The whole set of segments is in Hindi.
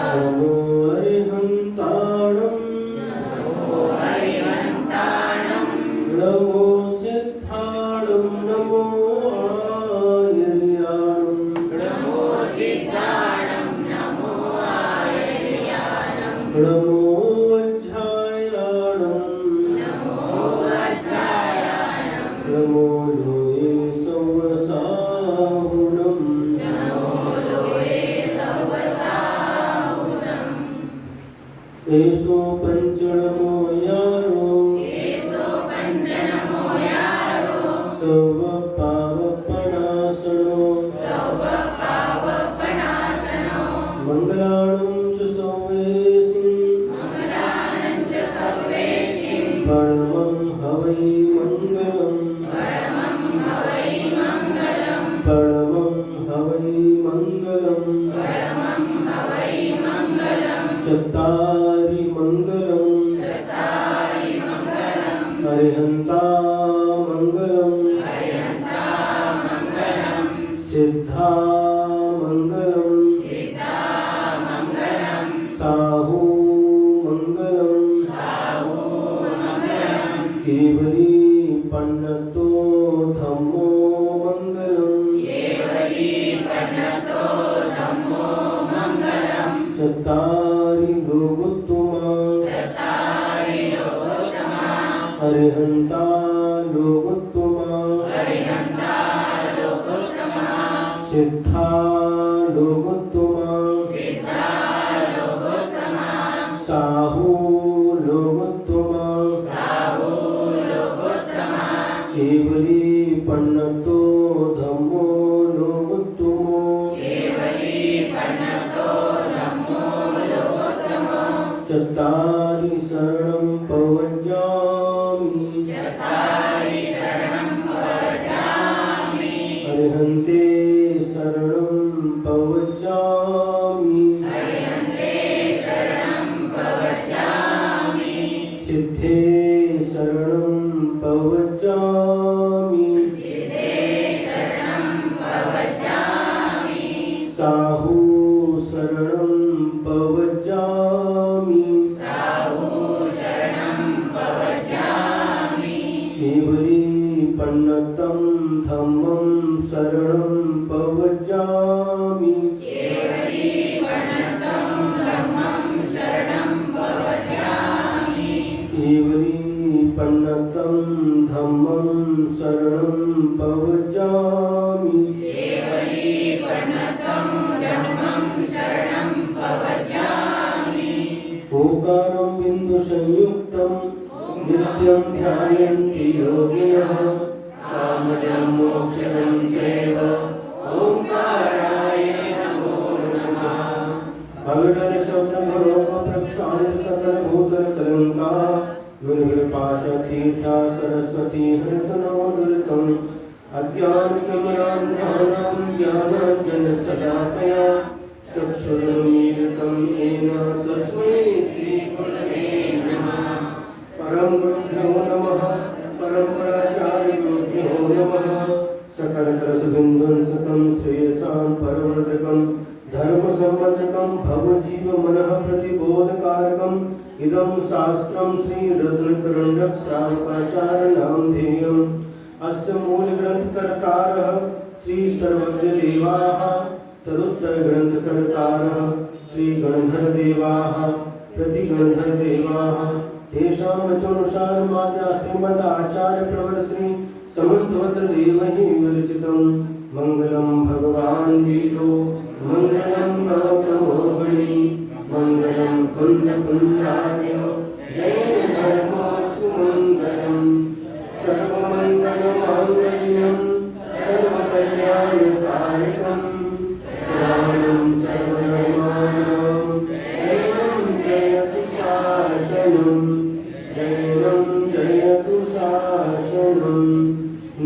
नमो अरिहन्ताणं नमो सिद्धाणं नमो आयर्याणं नमो वज्रायाणं नमो लोये सवसाहुनं एषो पञ्चणमो यारो सर्व पावपणासनो मंगलाणं च सर्वेसिं परमं हवै मंगलम् परमं हवै मंगलम् चत्तारि मंगलम् अरिहन्ता मंगलम् सिद्धा मंगलम् साहू मंगलम् केवली पन्नतो धम्मो मंगलम् चत्तारि लोकोत्तमा अरिहन्ता लोकोत्तमा सिद्धा लोकोत्तमा साहू लोकोत्तमा केवली पन्नतो धम्मो लोकोत्तमो चत्तारि शरणं पवज्जामि अरिहन्ते शरणं पवज्जामि सिद्धे शरणं पवज्जामि साहू शरणं पवज्जामि केवली पन्नतं धम्मं शरणं पवज्जामि केवली पन्नतं धम्मं शरणं पवज्जामि ओंकारं बिंदु संयुक्तं नित्यं ध्यायन्ति योगिनः कामदं मोक्षदं चैव ओंकाराय नमो नमः अविरल शब्द भरोग प्रक्षालित सकल भूतल कलंका गुणकृपाच तीर्था सरस्वती हरितनोदुलितम् अज्ञानतिमिरान्धानां ज्ञानाञ्जनशलाकया चक्षुरुन्मीलितं येन तस्मै श्रीगुरवे नमः परं गुरुभ्यो नमः परम्पराचार्येभ्यो नमः सकलकलशबिन्दुंसकं श्रेयसां परवर्धकं धर्मसम्बद्धकं भवजीवमनः प्रतिबोधकारकम् इदं शास्त्रं श्रीरत्नकरण्यश्रावकाचार्यनामधेयम् अस्य मूलग्रन्थकर्तारः श्रीसर्वज्ञदेवाः तरुत्तरग्रन्थकर्तारः श्रीगणधरदेवाः प्रतिगणधरदेवाः तेषां वचोनुसारमाद्या श्रीमदाचार्यप्रवर श्री समर्थभद्रदेवैः विरचितं मङ्गलं भगवान् वीरो मङ्गलं गौतमो मणि मङ्गलं कुन्दकुन्दाय जैनधर्मोऽस्तु मङ्गलम् सर्वमङ्गलमाङ्गल्यं सर्वकल्याणकारिकं ध्यानं सर्वधर्माणां जैनं जयतु शासनं जैनं जयतु शासनं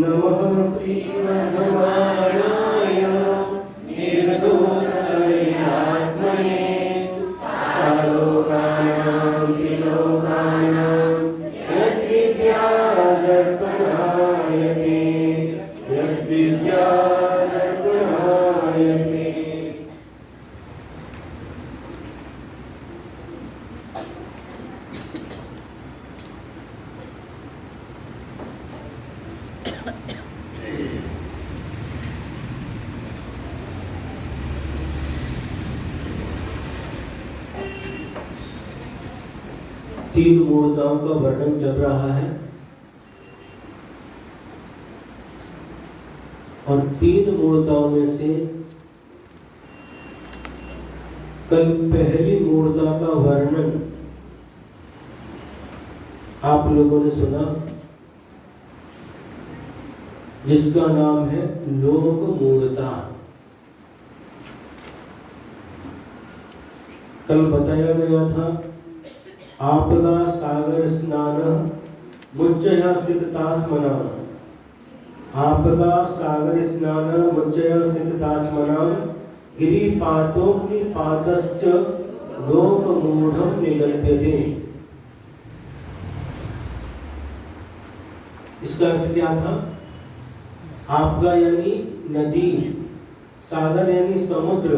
नमः श्रीवर्धमानाय निर्दोषदयात्मने तीन मूर्ताओं का वर्णन चल रहा है और तीन मूर्ताओं में से कल पहली मूर्ता का वर्णन आप लोगों ने सुना, जिसका नाम है लोक मूर्ता। कल बताया गया था आपदा सागर स्नान मुच्चया सिकतास्मना, आपदा सागर स्नान मुच्चया सिकतास्मना गिरिपातोऽग्निपातश्च लोकमूढ़ं निगद्यते। इसका अर्थ क्या था? आपदा यानी नदी, सागर यानी समुद्र,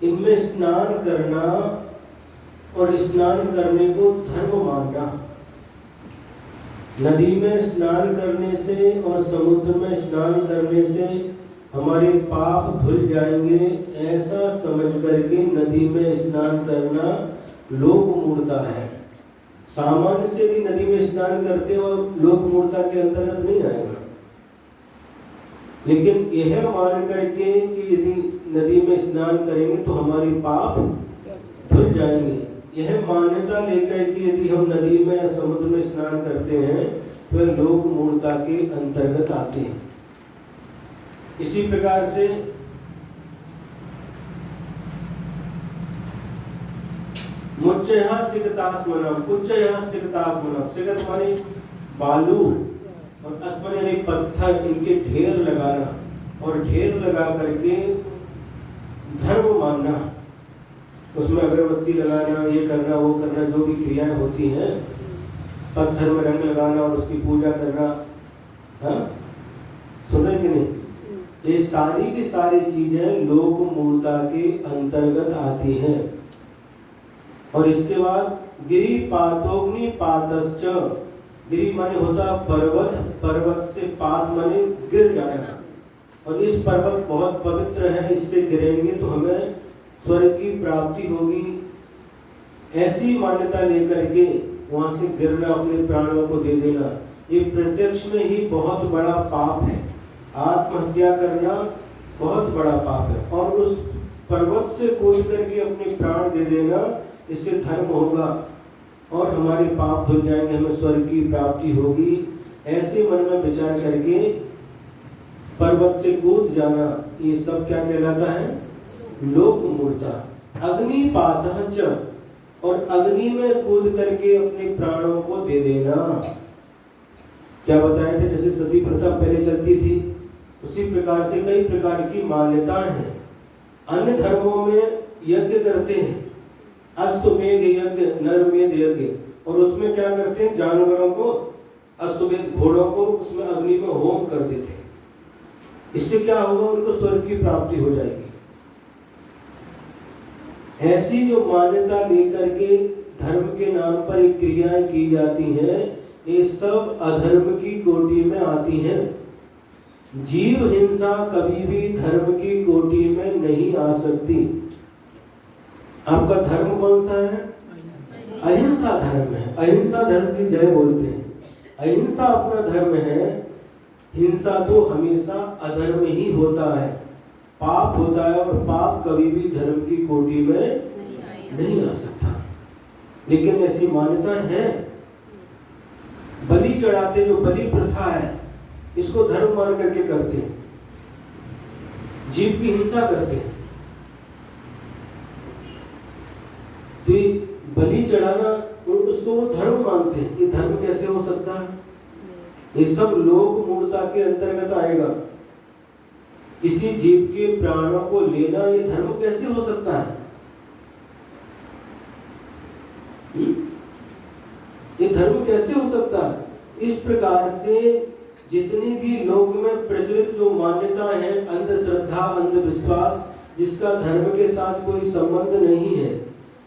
इनमें स्नान करना और स्नान करने को धर्म मानना। नदी में स्नान करने से और समुद्र में स्नान करने से हमारे पाप धुल जाएंगे, ऐसा समझ करके नदी में स्नान करना लोक मूर्ता है। सामान्य से यदि नदी में स्नान करते हो लोक मूर्ता के अंतर्गत नहीं आएगा, लेकिन यह मान करके कि यदि नदी में स्नान करेंगे तो हमारे पाप धुल जाएंगे, यह मान्यता लेकर के यदि हम नदी में या समुद्र में स्नान करते हैं तो लोक मूर्ता के अंतर्गत आते हैं। इसी प्रकार से मुच्चया सिकतास्मनम, उच्चया सिकतास्मनम, सिकत माने बालू और अस्मन यानी पत्थर, इनके ढेर लगाना और ढेर लगा करके धर्म मानना, उसमें अगरबत्ती लगाना, ये करना वो करना, जो भी क्रियाएं होती हैं, पत्थर में रंग लगाना और उसकी पूजा करना। हाँ, सुन रहे कि नहीं? ये सारी की सारी चीजें लोक मूर्ता के अंतर्गत आती हैं। और इसके बाद गिरिपातोऽग्निपातश्च, गिरि माने होता पर्वत, पर्वत से पात माने गिर जाना, और इस पर्वत बहुत पवित्र है, इससे गिरेंगे तो हमें स्वर्ग की प्राप्ति होगी, ऐसी मान्यता लेकर के वहां से गिरना, अपने प्राणों को दे देना, ये प्रत्यक्ष में ही बहुत बड़ा पाप है। आत्महत्या करना बहुत बड़ा पाप है, और उस पर्वत से कूद करके अपने प्राण दे देना, इससे धर्म होगा और हमारे पाप धुल जाएंगे, हमें स्वर्ग की प्राप्ति होगी, ऐसे मन में विचार करके पर्वत से कूद जाना, ये सब क्या कहलाता है? लोक मूर्ता। अग्निपातः च, और अग्नि में कूद करके अपने प्राणों को दे देना। क्या बताए थे? जैसे सती प्रथा पहले चलती थी, उसी प्रकार से कई प्रकार की मान्यताएं हैं। अन्य धर्मों में यज्ञ करते हैं, अश्वमेध यज्ञ, नरमेध यज्ञ, और उसमें क्या करते हैं? जानवरों को, अश्वमेध घोड़ों को उसमें अग्नि में होम कर देते हैं। इससे क्या होगा? उनको स्वर्ग की प्राप्ति हो जाएगी। ऐसी जो मान्यता लेकर के धर्म के नाम पर एक क्रियाएं की जाती हैं, ये सब अधर्म की कोटि में आती हैं। जीव हिंसा कभी भी धर्म की कोटि में नहीं आ सकती। आपका धर्म कौन सा है? अहिंसा धर्म है। अहिंसा धर्म की जय बोलते हैं। अहिंसा अपना धर्म है। हिंसा तो हमेशा अधर्म ही होता है, पाप होता है, और पाप कभी भी धर्म की कोटि में नहीं आ सकता। लेकिन ऐसी मान्यता है। बलि चढ़ाते, जो बलि प्रथा है, इसको धर्म मान करके करते हैं, जीव की हिंसा करते हैं। तो बलि चढ़ाना उसको वो धर्म मानते हैं। ये धर्म कैसे हो सकता है? ये सब लोक मूर्ता के अंतर्गत आएगा। किसी जीव के प्राणों को लेना ये धर्म कैसे हो सकता है? ये धर्म कैसे हो सकता है? इस प्रकार से जितनी भी लोक में प्रचलित जो मान्यता है, अंधश्रद्धा, अंधविश्वास, जिसका धर्म के साथ कोई संबंध नहीं है,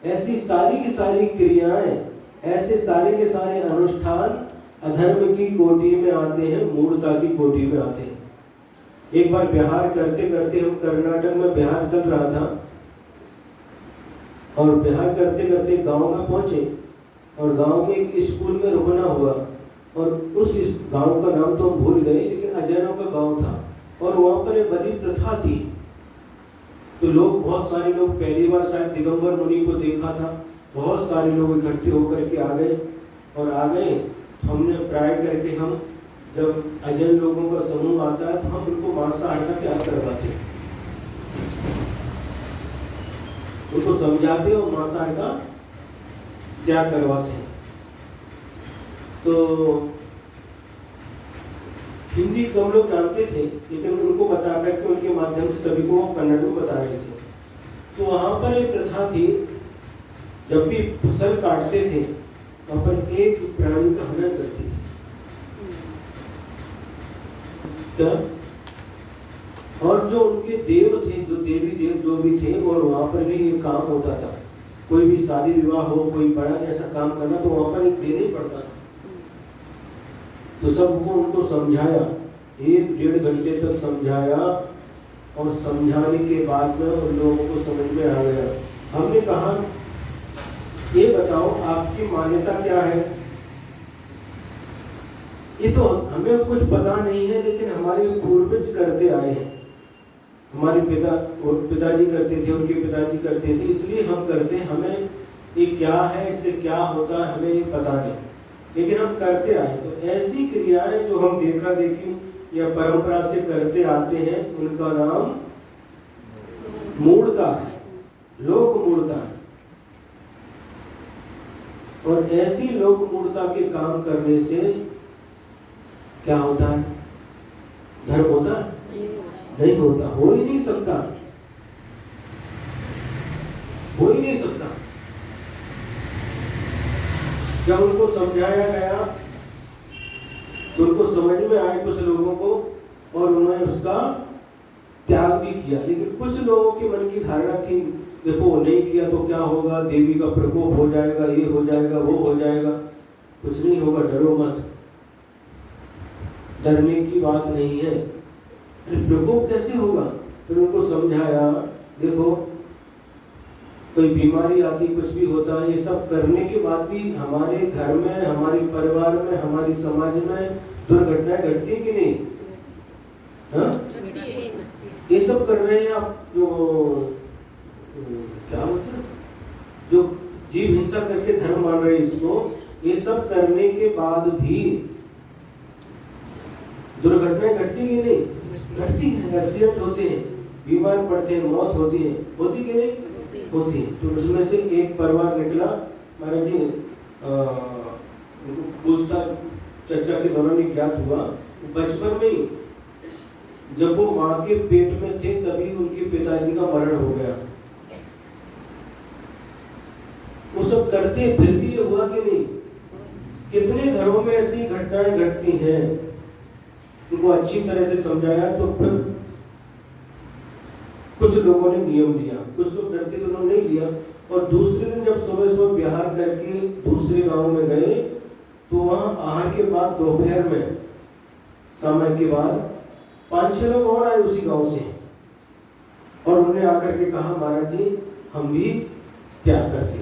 ऐसी सारी की सारी क्रियाएं, ऐसे सारे के सारे अनुष्ठान अधर्म की कोटि में आते हैं, मूर्ता की कोटि में आते हैं। एक बार बिहार करते करते, हम कर्नाटक में बिहार चल रहा था, और बिहार करते करते गांव में पहुंचे और गांव में एक स्कूल में रुकना हुआ, और उस गांव का नाम तो हम भूल गए, लेकिन अजैनों का गांव था, और वहाँ पर एक बलि प्रथा थी। तो लोग, बहुत सारे लोग पहली बार शायद दिगंबर मुनि को देखा था, बहुत सारे लोग इकट्ठे होकर के आ गए, और आ गए तो हमने प्राय करके, हम जब अजैन लोगों का समूह आता है तो हम उनको मांसाहार का त्याग करवाते हैं, उनको समझाते और मांसाहार का त्याग करवाते हैं। तो हिंदी कम लोग जानते थे, लेकिन उनको बता करके उनके माध्यम से सभी को कन्नड़ में बता रहे थे। तो वहाँ पर एक प्रथा थी, जब भी फसल काटते थे वहाँ पर एक प्राणी का हनन करते थे। क्या? और जो उनके देव थे, जो देवी देव जो भी थे, और वहाँ पर भी ये काम होता था। कोई भी शादी विवाह हो, कोई बड़ा ऐसा काम करना तो वहाँ पर एक देना ही पड़ता था। तो सबको उनको समझाया, 1-1.5 घंटे तक समझाया, और समझाने के बाद में उन लोगों को समझ में आ गया। हमने कहा, ये बताओ आपकी मान्यता क्या है? ये तो हमें कुछ पता नहीं है, लेकिन हमारे पूर्वज करते आए हैं, हमारे पिताजी करते थे, उनके पिताजी करते थे, इसलिए हम करते हैं। हमें ये क्या है, इससे क्या होता है, हमें ये पता नहीं, लेकिन हम करते आए। तो ऐसी क्रियाएं जो हम देखा देखी या परंपरा से करते आते हैं, उनका नाम मूढ़ता है, लोक मूढ़ता है। और ऐसी लोक मूढ़ता के काम करने से क्या होता है? धर्म होता है? नहीं होता, हो ही नहीं सकता, हो ही नहीं सकता। जब उनको समझाया गया तो उनको समझ में आए कुछ लोगों को, और उन्होंने उसका त्याग भी किया। लेकिन कुछ लोगों के मन की धारणा थी, देखो वो नहीं किया तो क्या होगा, देवी का प्रकोप हो जाएगा, ये हो जाएगा, वो हो जाएगा। कुछ नहीं होगा, डरो मत, डरने की बात नहीं है। प्रकोप कैसे होगा? फिर उनको समझाया, देखो कोई बीमारी आती, कुछ भी होता है, ये सब करने के बाद भी हमारे घर में, हमारे परिवार में, हमारी समाज में दुर्घटनाएं घटती कि नहीं? हाँ, ये सब कर रहे हैं आप, जो क्या बोलते हैं, जो जीव हिंसा करके धर्म मान रहे हैं इसको, ये सब करने के बाद भी दुर्घटनाएं घटती कि नहीं? घटती है, एक्सीडेंट होते हैं, बीमार पड़ते हैं, मौत होती है, होती कि नहीं? होती है। तो उसमें से एक परिवार निकला, महाराज जी पूछता चर्चा के दौरान ही ज्ञात हुआ, बचपन में ही जब वो माँ के पेट में थे तभी उनके पिताजी का मरण हो गया। वो सब करते फिर भी ये हुआ कि नहीं? कितने घरों में ऐसी घटनाएं घटती हैं। उनको अच्छी तरह से समझाया तो फिर कुछ लोगों ने नियम लिया, कुछ लोग डरते तो उन्होंने नहीं लिया। और दूसरे दिन जब सुबह सुबह बिहार करके दूसरे गांव में गए तो वहां आहार के बाद दोपहर में, समय के बाद 5-6 लोग और आए उसी गांव से, और उन्होंने आकर के कहा, महाराज जी हम भी त्याग करते।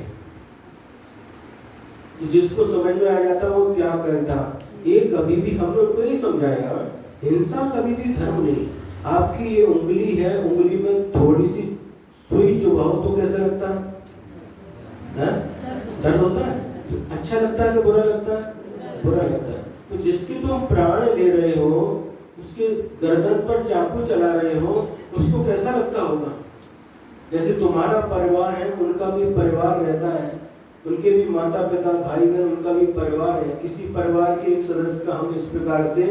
जिसको समझ में आ जाता वो त्याग करता। ये कभी भी हमने उनको नहीं समझाया, हिंसा कभी भी धर्म नहीं। आपकी ये उंगली है, उंगली में थोड़ी सी सुई चुभाओ तो कैसा लगता है? दर्द होता है। तो अच्छा लगता है कि बुरा लगता है? बुरा लगता है। तो जिसके तुम प्राण ले रहे हो, उसके गर्दन पर चाकू चला रहे हो, उसको कैसा लगता होगा? जैसे तुम्हारा परिवार है, उनका भी परिवार रहता है, उनके भी माता पिता भाई बहन, उनका भी परिवार है। किसी परिवार के एक सदस्य का हम इस प्रकार से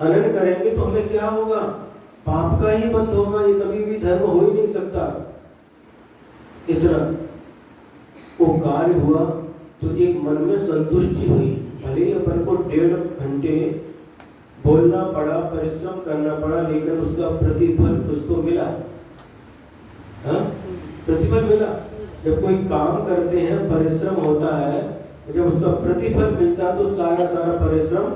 हनन करेंगे तो हमें क्या होगा? पाप का ही बंद होगा, ये कभी भी धर्म हो ही नहीं सकता। इतना वो कार्य हुआ तो एक मन में संतुष्टि हुई। भले ही अपन को 1.5 घंटे बोलना पड़ा, परिश्रम करना पड़ा, लेकिन उसका प्रतिफल कुछ तो मिला। हाँ, प्रतिफल मिला। जब कोई काम करते हैं, परिश्रम होता है, जब उसका प्रतिफल मिलता है तो सारा परिश्रम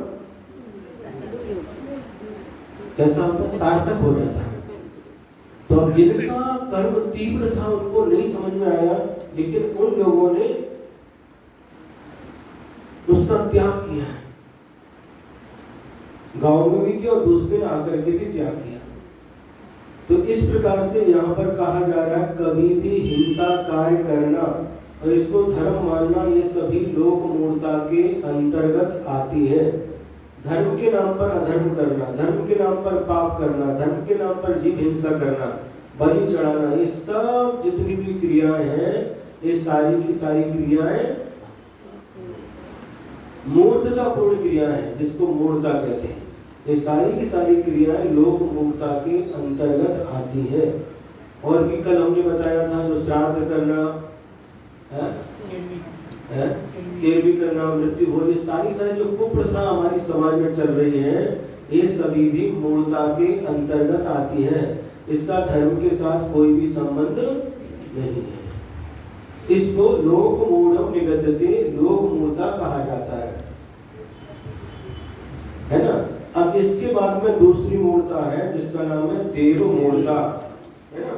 कैसा होता है? सार्थक हो जाता है। तो अब जिनका कर्म तीव्र था उनको नहीं समझ में आया, लेकिन उन लोगों ने उसका त्याग किया है, गांव में भी किया और दूसरे दिन आकर के भी त्याग किया। तो इस प्रकार से यहाँ पर कहा जा रहा है कभी भी हिंसा कार्य करना और इसको धर्म मानना ये सभी लोक मूर्ता के अंतर्गत आती है। धर्म के नाम पर अधर्म करना, धर्म के नाम पर पाप करना, धर्म के नाम पर जीव हिंसा करना, बलि चढ़ाना, ये सब जितनी भी क्रियाएं हैं ये सारी की सारी क्रियाएं मूर्खतापूर्ण क्रियाएं हैं, जिसको मूर्खता कहते हैं। ये सारी की सारी क्रियाएं लोक मूर्खता के अंतर्गत आती है। और भी कल हमने बताया था जो श्राद्ध करना केवी करना, मृत्यु भोज, ये सारी जो कुप्रथा हमारी समाज में चल रही है ये सभी भी मूर्खता के अंतर्गत आती है। इसका धर्म के साथ कोई भी संबंध नहीं है। इसको लोक मूढ़म निगद्यते, लोक मूर्खता कहा जाता है ना। अब इसके बाद में दूसरी मूर्खता है जिसका नाम है देव मूर्खता, है ना।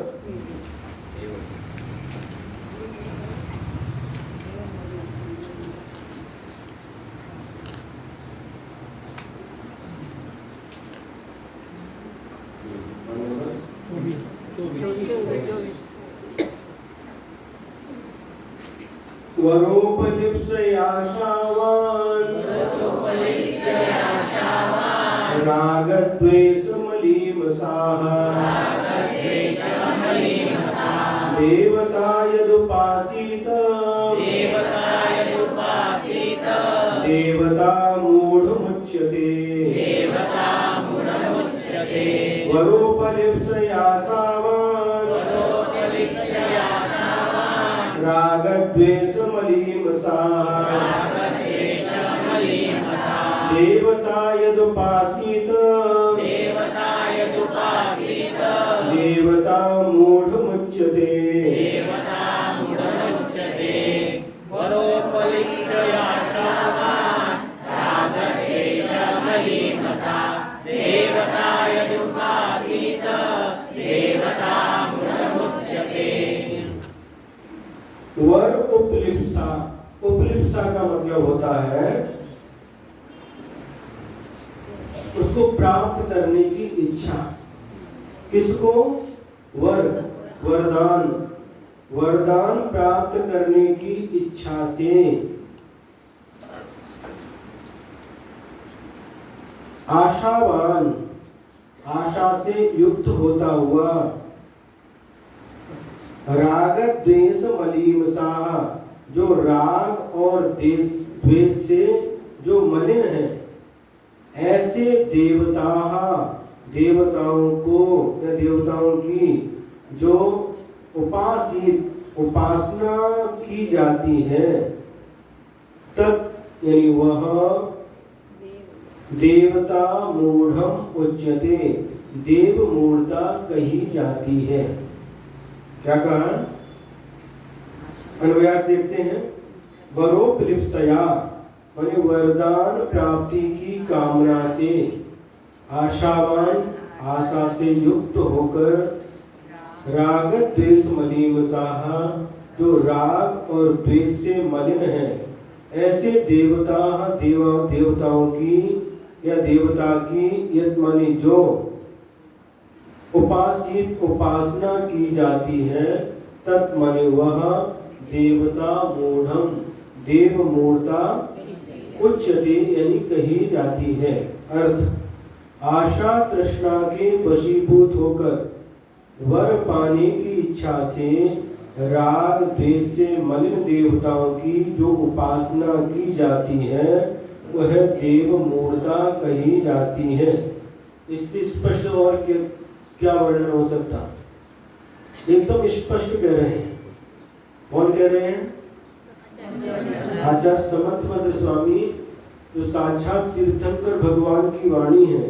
वरोपलिप्सयाशावान् रागद्वेष मलीमसाः देवता यदुपासीत देवता मूढ़मुच्यते। वरोपलिप्सयाशावान् रागद्वेष मलीमसाः देवता यदुपासीत देवता मूढ़मुच्यते। वर उपलिप्सा, उपलिप्सा का मतलब होता है उसको प्राप्त करने की इच्छा। किसको? वर, वरदान, वरदान प्राप्त करने की इच्छा से आशावान, आशा से युक्त होता हुआ, राग द्वेष मलीमसाः, जो राग और द्वेष से जो मलिन है, ऐसे देवता, देवताओं को या देवताओं की जो उपासना की जाती है, तब यानी वह देवता मूढ़म उच्यते, देव मूढ़ता कही जाती है। क्या कहा? अन्वयार्थ देखते हैं। वरोपलिप्सया माने वरदान प्राप्ति की कामना से, आशावान आशा से युक्त होकर, राग द्वेष मलीमसाः जो राग और द्वेष से मलिन है, ऐसे देवता देवताओं की या देवता की यद माने जो उपासना की जाती है, तत् माने वह देवता मूढ़म, देव मूढ़ता उच्यते यानी कही जाती है। अर्थ, आशा तृष्णा के वशीभूत होकर वर पाने की इच्छा से राग द्वेष से मलिन देवताओं की जो उपासना की जाती है वह देव मूढ़ता कही जाती है। इससे स्पष्ट और क्या वर्णन हो सकता? एकदम स्पष्ट कह रहे हैं। कौन कह रहे हैं? आचार्य समर्थ मंत्र स्वामी, जो साक्षात तीर्थंकर भगवान की वाणी है,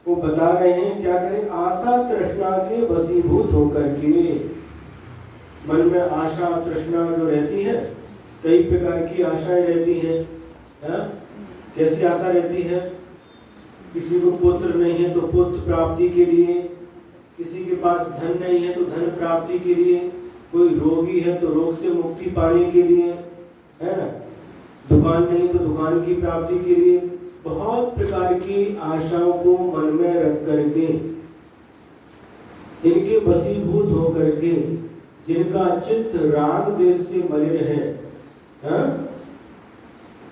वो बता रहे हैं क्या करें? आशा तृष्णा के वशीभूत होकर के, मन में आशा तृष्णा जो रहती है, कई प्रकार की आशाएं रहती हैं। कैसी आशा रहती है? किसी को पुत्र नहीं है तो पुत्र प्राप्ति के लिए, किसी के पास धन नहीं है तो धन प्राप्ति के लिए, कोई रोगी है तो रोग से मुक्ति पाने के लिए, है ना। दुकान नहीं तो दुकान की प्राप्ति के लिए बहुत प्रकार की आशाओं को मन में रख करके, इनके वशीभूत होकर के, जिनका चित्त राग द्वेष से मलिन है,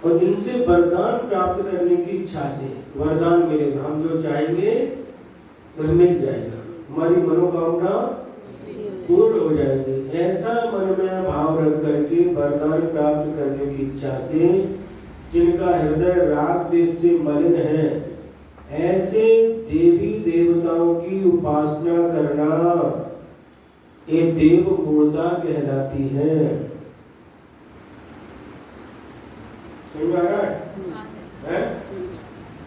और इनसे वरदान प्राप्त करने की इच्छा से वरदान मिलेगा, हम जो चाहेंगे वह मिल जाएगा, हमारी मनोकामना पूर्ण हो जाएगी। ऐसा मन में भाव रख करके वरदान प्राप्त करने की इच्छा से, जिनका हृदय राग द्वेष से मलिन है, ऐसे देवी देवताओं की उपासना करना ये देव मूर्ता कहलाती है। समझ आ रहा है?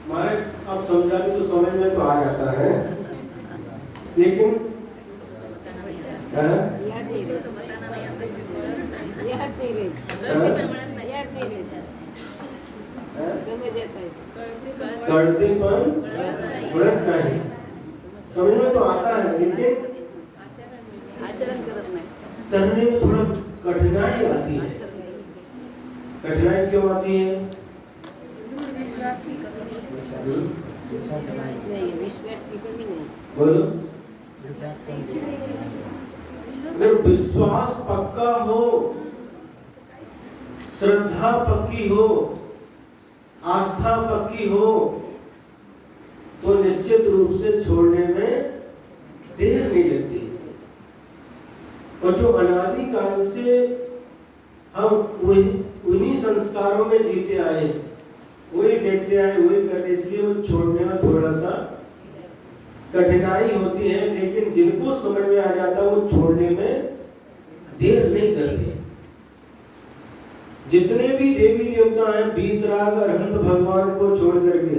हमारे अब समझाते तो समझ में तो आ जाता है, लेकिन करते पर बढ़त नहीं, समझ में तो आता है, लेकिन करने में थोड़ा कठिनाई आती है। कठिनाई क्यों आती है? विश्वास की कमी नहीं। बोलो। अगर विश्वास पक्का हो, श्रद्धा पक्की हो, आस्था पक्की हो, तो निश्चित रूप से छोड़ने में देर नहीं लगती। और जो अनादि काल से हम उन्हीं संस्कारों में जीते आए, वही देखते आए, वही करते, इसलिए वो छोड़ने में थोड़ा सा कठिनाई होती है, लेकिन जिनको समझ में आ जाता वो छोड़ने में देर नहीं करते। जितने भी देवी देवता हैं, वीतराग अरहंत भगवान को छोड़ करके,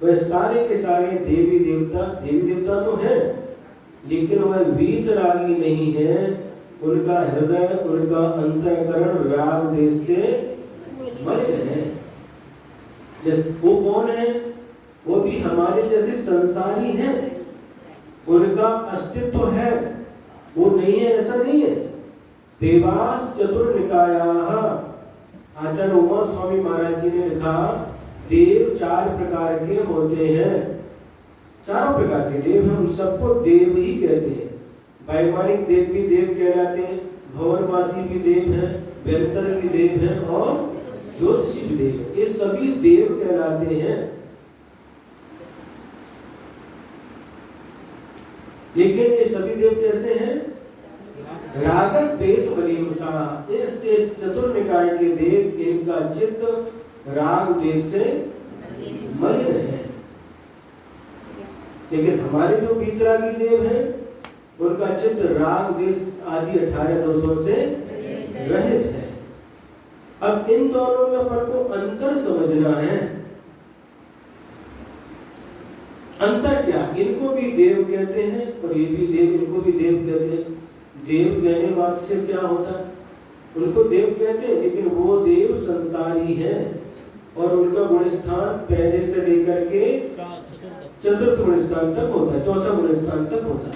वह सारे के सारे देवी देवता तो हैं, लेकिन वह वीतरागी नहीं है। उनका हृदय, उनका अंतःकरण राग द्वेष से मलिन है। वो कौन है? वो भी हमारे जैसे संसारी हैं, उनका अस्तित्व है, वो नहीं है ऐसा नहीं है। देवास चतुर्निकायाः, आचार्य उमा स्वामी महाराज जी ने लिखा, देव 4 प्रकार के होते हैं। चारों प्रकार के देव हैं, हम सबको देव ही कहते हैं। वैमानिक देव भी देव कहलाते हैं, भवनवासी भी देव हैं, व्यंतर भी देव हैं, और ज्योतिषी भी देव हैं। ये सभी देव कहलाते हैं। लेकिन ये सभी देव कैसे हैं? राग द्वेष बलिंसा। इस चतुर्निकाय के देव, इनका चित्त राग द्वेष से मलिन है। लेकिन हमारे जो वीतरागी देव हैं, उनका चित्त राग द्वेष आदि 18 दोषों से रहित है। अब इन दोनों में अपन को अंतर समझना है। अंतर क्या? इनको भी देव कहते हैं और ये भी देव, इनको भी देव कहते हैं। देव कहने बात से क्या होता है? उनको देव कहते हैं, लेकिन वो देव संसारी है और उनका गुण स्थान पहले से लेकर के चतुर्थ गुण स्थान तक होता है, चौथा गुण स्थान तक होता है।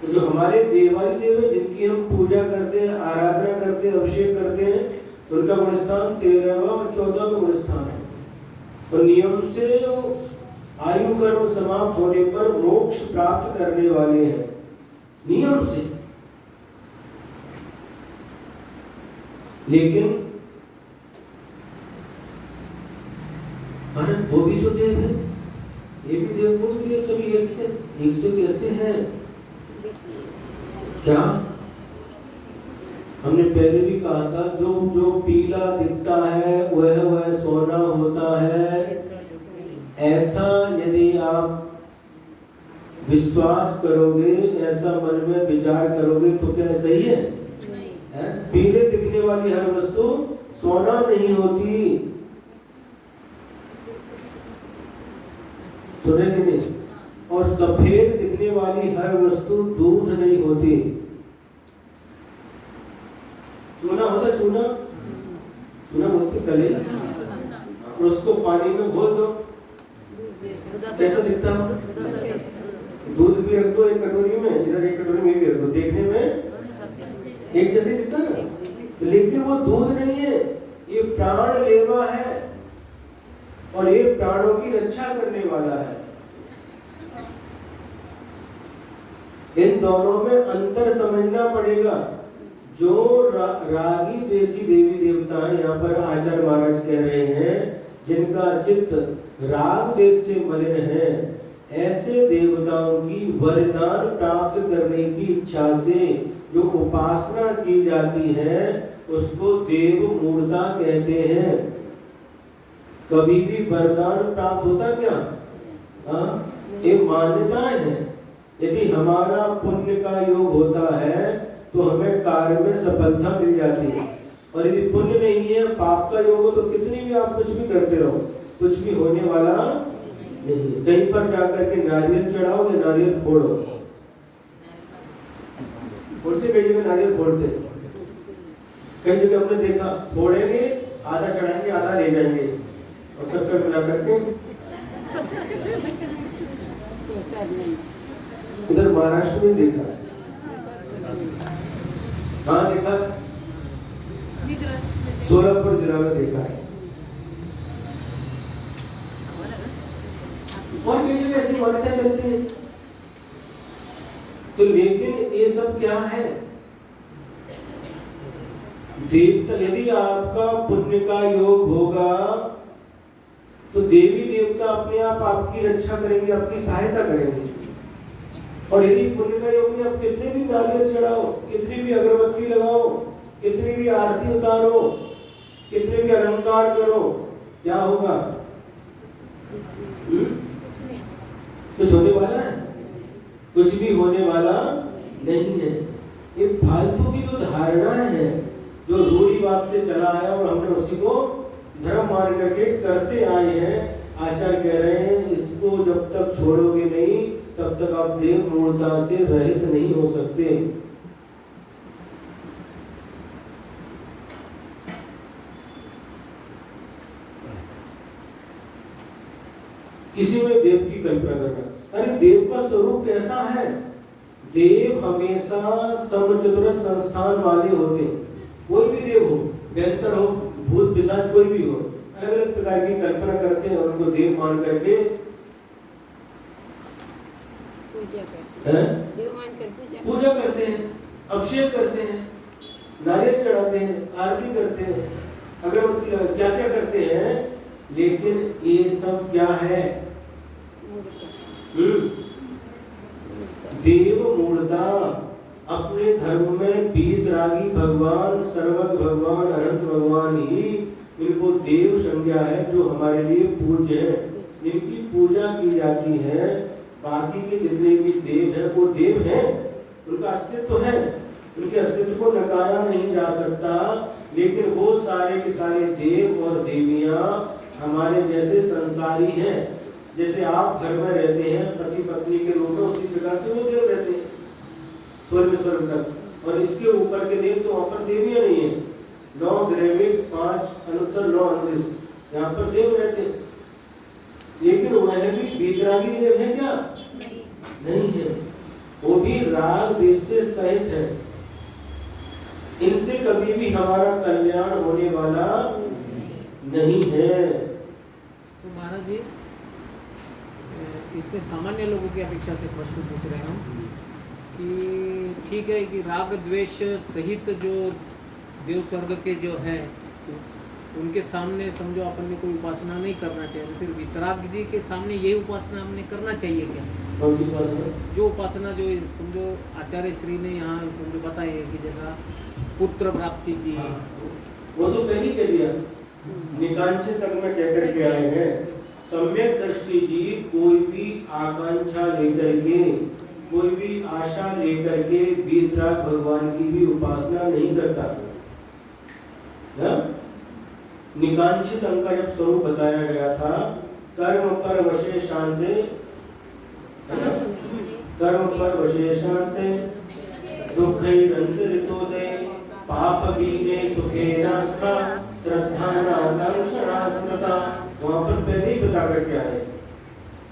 तो जो हमारे देवारी देव है, जिनकी हम पूजा करते हैं, आराधना करते हैं, अभिषेक करते हैं, उनका गुण स्थान 13वां और 14वां गुण स्थान है। और नियम से आयु कर्म समाप्त होने पर मोक्ष प्राप्त करने वाले हैं, नियम से। लेकिन भारत वो भी तो देव है, ये भी देव, वो भी देव, सभी एक से कैसे हैं? क्या हमने पहले भी कहा था, जो पीला दिखता है वह सोना होता है। ऐसा यदि आप विश्वास करोगे, ऐसा मन में विचार करोगे, तो क्या सही है? पीले दिखने वाली हर वस्तु सोना नहीं होती, सुने कि नहीं? और सफेद दिखने वाली हर वस्तु दूध नहीं होती। चूना होता, चूना बोलते कले, और उसको पानी में घोल दो, कैसा दिखता है? दूध भी रख दो एक कटोरी में, इधर एक कटोरी में भी रख दो, देखने में एक जैसे दिखता है ना। लेकिन वो दूध नहीं है, ये प्राण लेवा है और ये प्राणों की रक्षा करने वाला है। इन दोनों में अंतर समझना पड़ेगा। जो रागी देशी देवी देवता है, यहाँ पर आचार्य महाराज कह रहे हैं, जिनका चित्त राग देश से मलिन है, ऐसे देवताओं की वरदान प्राप्त करने की इच्छा से जो उपासना की जाती है उसको देव मूर्ता कहते हैं। कभी भी वरदान प्राप्त होता क्या? ये मान्यताएं हैं। यदि हमारा पुण्य का योग होता है तो हमें कार्य में सफलता मिल जाती है, और यदि पुण्य नहीं है, पाप का योग हो, तो कितनी भी आप कुछ भी करते रहो, कुछ भी होने वाला नहीं। कहीं पर जाकर के नारियल चढ़ाओ या नारियल फोड़ो, फोड़ते कई जगह नारियल फोड़ते, कई जगह हमने देखा फोड़ेंगे, आधा चढ़ाएंगे आधा ले जाएंगे और सब मिला करके। उधर महाराष्ट्र में देखा, कहाँ देखा? सोलापुर जिला में देखा है। और कई जगह ऐसी मान्यता चलती है। तो लेकिन ये सब क्या है? देवता, यदि आपका पुण्य का योग होगा तो देवी देवता अपने आप आपकी रक्षा करेंगे, आपकी सहायता करेंगे। और यदि पुण्य का योग नहीं, आप कितने भी नारियल चढ़ाओ, कितनी भी अगरबत्ती लगाओ, कितनी भी आरती उतारो, कितने भी अलंकार करो, क्या होगा? कुछ होने वाला है? कुछ भी होने वाला नहीं है। ये फालतू की जो धारणा है, जो रूढ़िवाद से चला आया और हमने उसी को धर्म मान करके करते आए हैं, आचार्य कह रहे हैं इसको जब तक छोड़ोगे नहीं तब तक आप देव मूर्ता से रहित नहीं हो सकते। किसी में देव की कल्पना करना, अरे देव का स्वरूप कैसा है? देव हमेशा समचतुर संस्थान वाले होते हैं। कोई भी देव हो, बेहतर हो, भूत पिशाच कोई भी हो, अलग अलग प्रकार की कल्पना करते हैं और उनको देव मान करके पूजा करते हैं, अभिषेक करते हैं, नारियल चढ़ाते हैं, आरती करते हैं, अगरबत्ती क्या क्या करते हैं। लेकिन ये सब क्या है? देव मूर्ता। अपने धर्म में वीतरागी भगवान, सर्वज्ञ भगवान, अनंत भगवान ही इनको देव संज्ञा है, जो हमारे लिए पूज्य है, इनकी पूजा की जाती है। बाकी के जितने भी देव हैं वो देव हैं, उनका अस्तित्व है, उनके अस्तित्व को नकारा नहीं जा सकता। लेकिन वो सारे के सारे देव और देवियां हमारे जैसे संसारी हैं। जैसे आप घर में रहते हैं पति पत्नी के रूप में, उसी प्रकार से वो देव रहते हैं स्वर्ग तक। और इसके ऊपर के देव तो वहाँ पर देवियां नहीं है। 9 ग्रह 5 अनुत्तर 9 अनुदिश यहाँ पर देव रहते हैं। लेकिन वह भी वीतरागी देव है क्या? नहीं है, वो भी राग देश से सहित है। इनसे कभी भी हमारा कल्याण होने वाला नहीं है। तो महाराज जी, इसमें सामान्य लोगों की अपेक्षा से प्रश्न पूछ रहे हम कि ठीक है कि राग द्वेष सहित जो देव स्वर्ग के जो है उनके सामने समझो अपन ने कोई उपासना नहीं करना चाहिए, तो फिर वितराग जी के सामने यही उपासना हमने करना चाहिए क्या? कौन सी उपासना? जो उपासना जो समझो आचार्य श्री ने यहाँ समझो बताई है कि जैसा पुत्र प्राप्ति की, वो तो पहले कह दिया, निकांक्षित तक में कह करके आए हैं। सम्यक दृष्टि जी कोई भी आकांक्षा लेकर के, कोई भी आशा लेकर के वीतराग भगवान की भी उपासना नहीं करता ना? निकांक्षित अंग का जब स्वरूप बताया गया था, कर्म पर वशे शांते, कर्म पर वशे शांते, दुःखैरन्तरितोदये, पाप बीजे सुखे नास्ता, श्रद्धा नाकांक्षणा स्मृता। वहां पर पहले ही बता करके आए,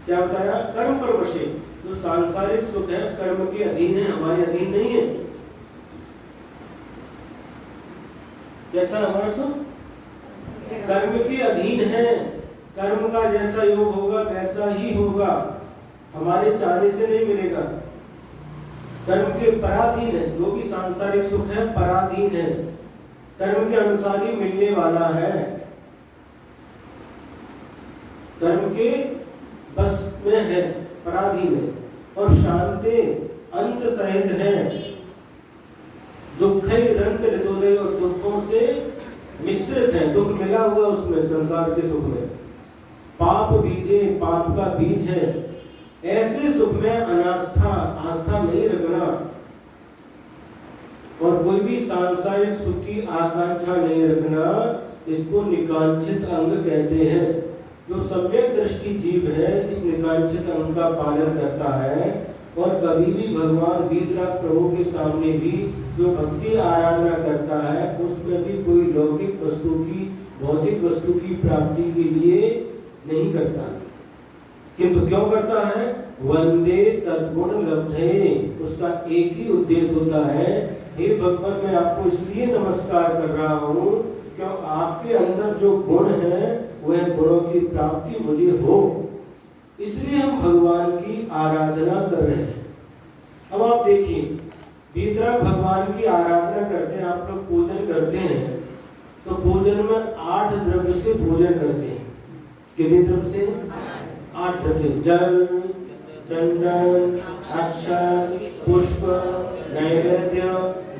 क्या बताया? कर्म पर वशे, जो सांसारिक सुख है कर्म के अधीन है, हमारे अधीन नहीं है। कैसा है हमारा सुख? कर्म के अधीन है, कर्म का जैसा योग होगा वैसा ही होगा, हमारे चाहने से नहीं मिलेगा। कर्म के पराधीन है, जो भी सांसारिक सुख है पराधीन है, कर्म के अनुसार ही मिलने वाला है, कर्म के बस में है, पराधीन है। और शांति अंत सहित है, दुख रंत और दुखों से मिश्रित है, दुख मिला हुआ उसमें संसार के सुख में, पाप बीजे पाप का बीज है। ऐसे सुख में अनास्था आस्था नहीं रखना और कोई भी सांसारिक सुख की आकांक्षा नहीं रखना, इसको निकांक्षित अंग कहते हैं। जो सम्यक दृष्टि जीव है इस निकांक्षित अंग का पालन करता है और कभी भी भगवान वीतराग प्रभु के सामने भी जो भक्ति आराधना करता है उसमें भी कोई लौकिक वस्तु की भौतिक वस्तु की प्राप्ति के लिए नहीं करता, किंतु क्यों करता है? वंदे तद्गुण लब्धे, उसका एक ही उद्देश्य होता है, हे भगवान मैं आपको इसलिए नमस्कार कर रहा हूँ क्यों आपके अंदर जो गुण है वह गुणों की प्राप्ति मुझे हो, इसलिए हम भगवान की आराधना कर रहे हैं। अब आप देखिए वीतराग भगवान की आराधना करते हैं, आप लोग पूजन करते हैं तो पूजन में 8 द्रव्य से पूजन करते हैं। कितने द्रव्य से? 8 द्रव्य से, जल, चंदन, अक्षत, पुष्प, नैवेद्य,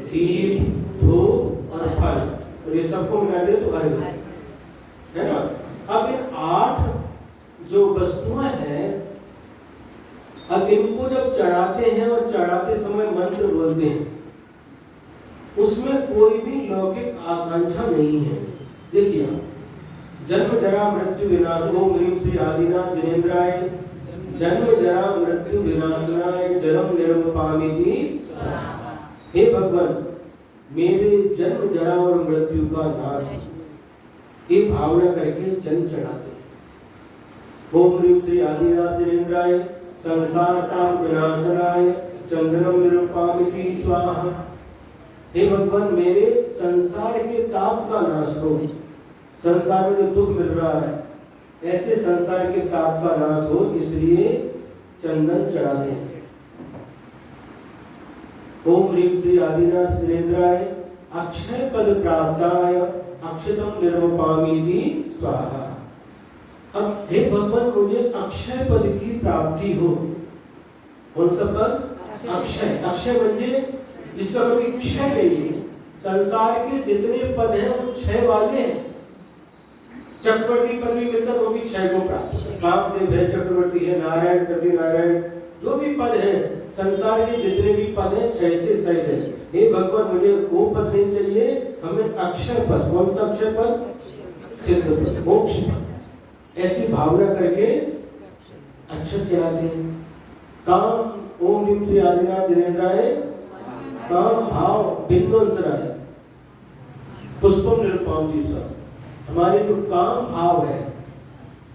दीप, धूप और फल, और ये सबको मिला दे तो अर्घ्य है ना। अब इन 8 जो वस्तुएं हैं, अब इनको जब चढ़ाते हैं और चढ़ाते समय मंत्र बोलते हैं, उसमें कोई भी लौकिक आकांक्षा नहीं है। देखिए जन्म जरा मृत्यु विनाश, ओम ह्रीं श्री आदिनाथ जिनेन्द्राय, जन्म जरा मृत्यु विनाशनाय जलम निर्वपामिति। हे भगवान मेरे जन्म जरा और मृत्यु का नाश, ये भावना करके जल चढ़ाते हैं। ओम ह्रीं श्री आदिनाथ जिनेन्द्राय संसार ताप विनाशनाय चंद्रम निरूपामिति स्वाहा। हे भगवान मेरे संसार के ताप का नाश हो, संसार में जो दुख मिल रहा है ऐसे संसार के ताप का नाश हो, इसलिए चंदन चढ़ाते हैं। ओम ह्रीं श्री आदिनाथ जिनेन्द्राय अक्षय पद प्राप्ताय अक्षतम निर्वपामिति स्वाहा। अब हे भगवान मुझे अक्षय पद की प्राप्ति हो। कौन सा पद? अक्षय। अक्षय म्हणजे जिसका कभी क्षय नहीं है। संसार के जितने पद हैं वो क्षय वाले हैं। चक्रवर्ती पद भी मिलता तो भी क्षय को प्राप्त, कामदेव है, चक्रवर्ती है, नारायण प्रति नारायण, जो भी पद है संसार के जितने भी पद हैं क्षय से सहित है। हे भगवान मुझे वो पद नहीं चाहिए, हमें अक्षय पद। कौन सा अक्षय पद? सिद्ध पद, मोक्ष पद। ऐसी भावना करके अक्षर चलाते हैं। काम ओम ह्रीं श्री आदिनाथ जिनेन्द्राय काम भाव बिंदुवंसराय पुष्पम निरूपामिति स्वाहा। हमारे जो काम भाव है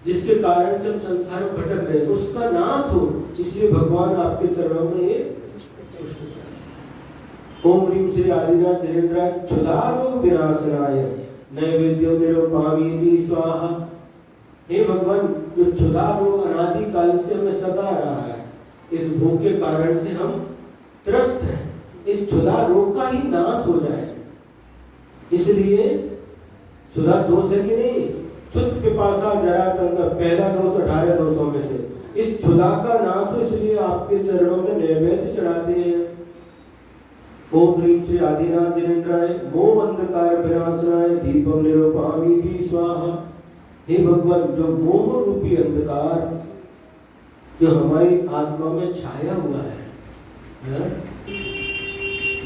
जिसके कारण से हम संसार में भटक रहे हैं उसका नाश हो, इसलिए भगवान आपके चरणों में ये पुष्प चढ़ाते। ओम ह्रीं श्री आदिनाथ जिनेन्द्राय क्षुधा रोग विनाशनाय नैवेद्यम निरूपामिति स्वाहा। हे भगवान जो क्षुधा रोग अनादि काल से हमें सता रहा है, इस भूख के कारण से हम त्रस्त हैं, इस क्षुधा रोग का ही नाश हो जाए, इसलिए क्षुधा दोष है कि नहीं? क्षुध पिपासा जरा तंग, पहला दोष 18 दोषों में से, इस क्षुधा का नाश हो इसलिए आपके चरणों में नैवेद्य चढ़ाते हैं। ओम ह्रीं श्री आदिनाथ जिनेन्द्राय मोह अंधकार विनाशनाय दीपम निरूपामिति स्वाहा। हे भगवान जो मोह रूपी अंधकार जो हमारी आत्मा में छाया हुआ है,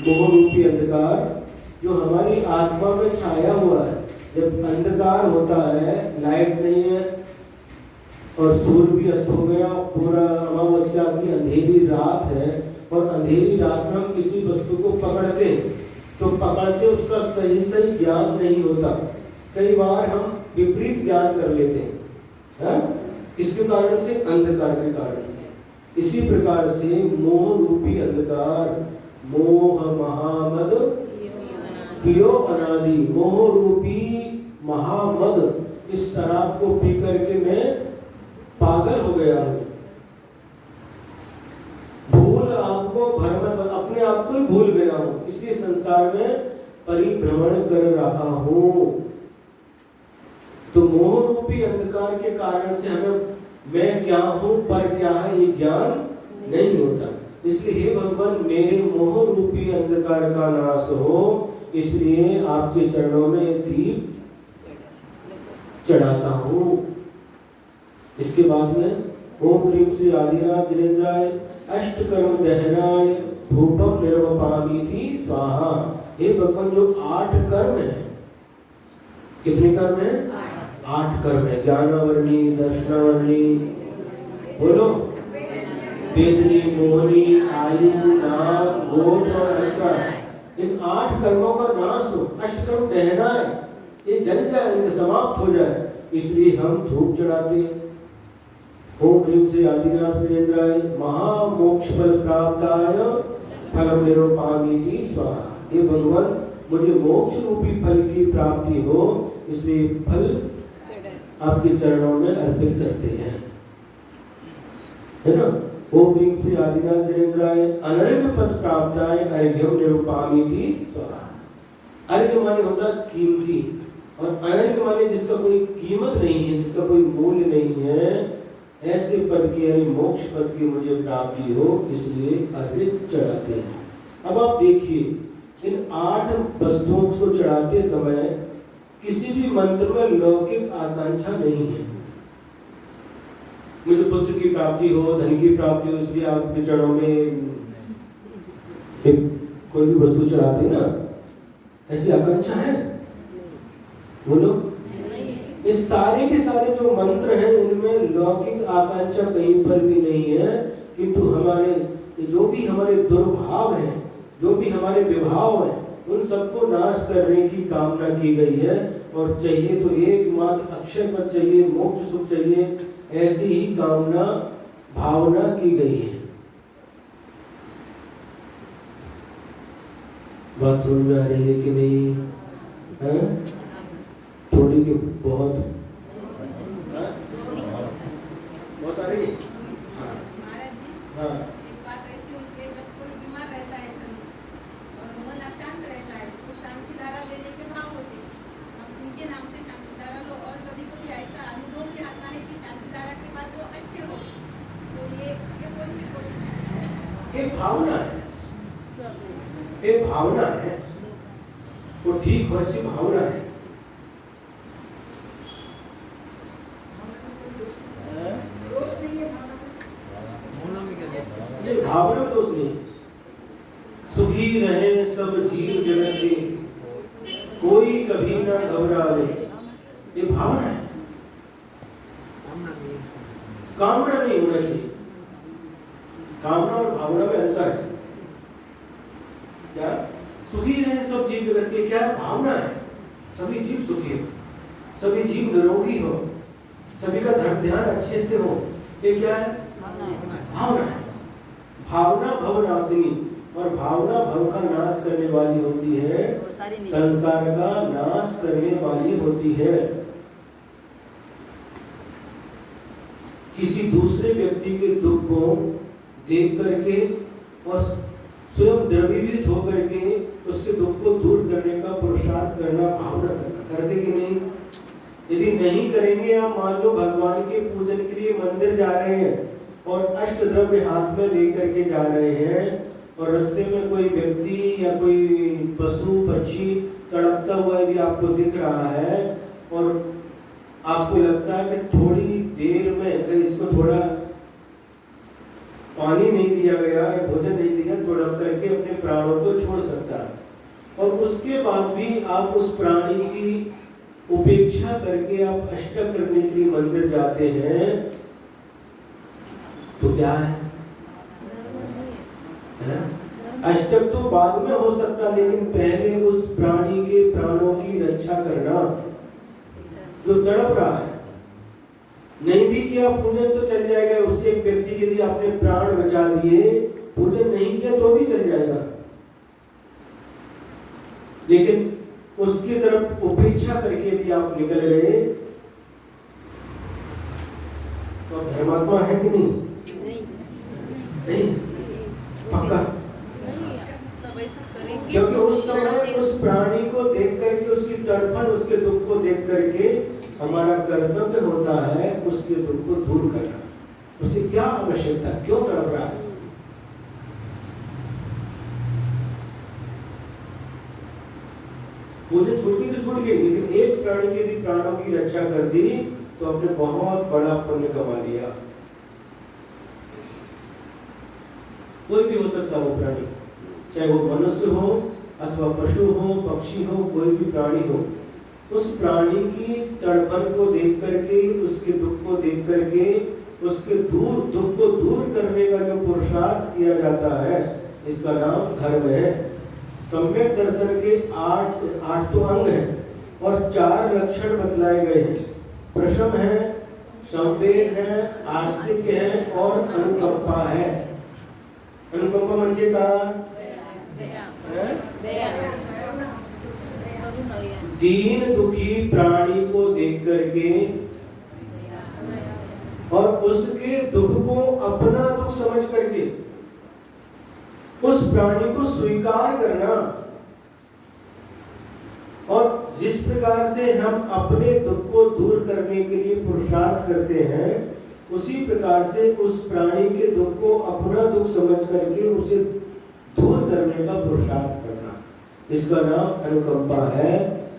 मोह रूपी अंधकार जो हमारी आत्मा में छाया हुआ है, जब अंधकार होता है, लाइट नहीं है और सूर्य भी अस्त हो गया, पूरा अमावस्या की अंधेरी रात है और अंधेरी रात में हम किसी वस्तु को पकड़ते हैं तो पकड़ते उसका सही सही ज्ञान नहीं होता, कई बार हम विपरीत ज्ञान कर लेते हैं। इसके कारण से अंधकार के कारण से, इसी प्रकार से मोह रूपी अंधकार, मोह महामद पियो अनादि, मोह रूपी महामद, इस शराब को पी करके मैं पागल हो गया हूँ। भूल आपको भ्रमण, अपने आप को ही भूल गया हूँ, इसलिए संसार में परिभ्रमण कर रहा हूँ। तो मोह रूपी अंधकार के कारण से हमें मैं क्या हूँ पर क्या है ये ज्ञान नहीं होता। इसलिए हे भगवान मेरे मोह रूपी अंधकार का नाश हो, इसलिए आपके चरणों में दीप चढ़ाता हूँ। इसके बाद में ओम ह्रीं श्री आदिनाथ जिनेन्द्राय अष्टकर्म दहनाय धूपम निर्वपामीति स्वाहा। हे भगवान जो 8 कर्म है, कितने कर्म है? 8 कर्म है। ज्ञानावर्णी, दर्शनावर्णी, बोलो, वेदनी, मोहनी, आयु, नाम, गोत्र और अंतर, इन 8 कर्मों का नाश हो, अष्टकर्म दहना है, ये जल जाए, इनके समाप्त हो जाए, इसलिए हम धूप चढ़ाते हैं। ओम ह्रीं श्री आदिनाथ जिनेन्द्राय महामोक्ष फल प्राप्ताय फलम निरूपामीति स्वाहा। हे भगवान मुझे मोक्ष रूपी फल की प्राप्ति हो, इसलिए फल आपके चरणों में अर्पित करते हैं, है ना। ओम ह्रीं श्री आदिनाथ जिनेन्द्राय अनर्घ्य पद प्राप्ताय अर्घ्यम निरूपामीति स्वाहा। अर्घ्य माने होता कीमती, और अनर्घ्य माने जिसका कोई कीमत नहीं है, जिसका कोई मूल्य नहीं है, ऐसे पद की यानी मोक्ष पद की मुझे प्राप्ति हो, इसलिए अर्घ्य चढ़ाते हैं। अब आप देखिए इन 8 वस्तुओं को चढ़ाते समय किसी भी मंत्र में लौकिक आकांक्षा नहीं है। मुझे पुत्र की प्राप्ति हो, धन की प्राप्ति हो, इसलिए आपके चरणों में कोई भी वस्तु चढ़ाते ना, ऐसी आकांक्षा है? बोलो। ये सारे के सारे जो मंत्र हैं उनमें लौकिक आकांक्षा कहीं पर भी नहीं है, किंतु हमारे जो भी हमारे दुर्भाव हैं, जो भी हमारे विभाव हैं, उन सबको नाश करने की कामना की गई है। और चाहिए तो एकमात्र अक्षय पद चाहिए, मोक्ष सुख चाहिए, ऐसी ही कामना भावना की गई है। बात समझ में आ रही है कि नहीं? है? थोड़ी के बहुत बहुत आ रही है। हाँ हाँ। एक बात ऐसी होती है जब कोई बीमार रहता है और मन अशांत रहता है तो शांति धारा लेने के भाव होते हैं। अब उनके नाम से शांति धारा लो, और कभी कभी ऐसा अनुभव भी आता है कि शांति धारा के बाद वो अच्छे हो, तो ये कौन सी कोटि है? ये भावना है, ये भावना है, वो ठीक हो ऐसी भावना है। ये भावना में दोष नहीं। सुखी रहे सब जीव जगत के, कोई कभी ना घबरावे, ये भावना है, कामना नहीं होना चाहिए। कामना और भावना में अंतर है। क्या सुखी रहे सब जीव जगत के, क्या भावना है? सभी जीव सुखी हो, सभी जीव निरोगी हो, सभी का धर्म ध्यान अच्छे से हो, ये क्या है? भावना है। भावना भवनाशिनी, और भावना भव का नाश करने वाली होती है, संसार का नाश करने वाली होती है। किसी दूसरे व्यक्ति के दुख को देख करके और स्वयं द्रवीभूत होकर के उसके दुख को दूर करने का पुरुषार्थ करना, भावना करना, करते कि नहीं? यदि नहीं करेंगे, आप मान लो भगवान के पूजन के लिए मंदिर जा रहे हैं और अष्ट द्रव्य हाथ में लेकर के जा रहे हैं, और रास्ते में कोई व्यक्ति या कोई पशु पक्षी तड़पता हुआ यदि आपको दिख रहा है और आपको लगता है कि थोड़ी देर में अगर इसको थोड़ा पानी नहीं दिया गया या भोजन नहीं दिया, तड़प करके अपने प्राणों को छोड़ सकता है, और उसके बाद भी आप उस प्राणी की उपेक्षा करके आप अष्टक करने के लिए मंदिर जाते हैं, तो क्या है? अष्टक तो बाद में हो सकता, लेकिन पहले उस प्राणी के प्राणों की रक्षा करना, जो तड़प रहा है। नहीं भी किया पूजन तो चल जाएगा, उस एक व्यक्ति के लिए आपने प्राण बचा दिए, पूजन नहीं किया तो भी चल जाएगा। लेकिन उसकी तरफ उपेक्षा करके भी आप निकल गए तो धर्मात्मा है कि नहीं? नहीं, पक्का। क्योंकि उस समय उस प्राणी को देख करके, उसकी तड़पन, उसके दुख को देख करके हमारा कर्तव्य होता है उसके दुख को दूर करना। उसे क्या आवश्यकता, क्यों तड़प रहा है? मुझे छूट गई तो छूट गई, लेकिन एक प्राणी के यदि प्राणों की रक्षा कर दी तो आपने बहुत बड़ा पुण्य कमा लिया। कोई भी हो सकता है वो प्राणी, चाहे वो मनुष्य हो अथवा पशु हो, पक्षी हो, कोई भी प्राणी हो। उस प्राणी की तड़पन को देख करके, उसके दुख को देख करके, उसके दुख को दूर करने का जो पुरुषार्थ किया जाता है, इसका नाम धर्म है। सम्यक दर्शन के 8 तो अंग हैं और 4 लक्षण बतलाए गए हैं। प्रशम है, संवेग है, आस्तिक है और अनुकंपा है। अनुकंपा म्हणजे का? दीन दुखी प्राणी को देख करके और उसके दुख को अपना दुख समझ करके उस प्राणी को स्वीकार करना। और जिस प्रकार से हम अपने दुख को दूर करने के लिए पुरुषार्थ करते हैं, उसी प्रकार से उस प्राणी के दुख को अपना दुख समझ करके उसे दूर करने का पुरुषार्थ करना, इसका नाम अनुकंपा है।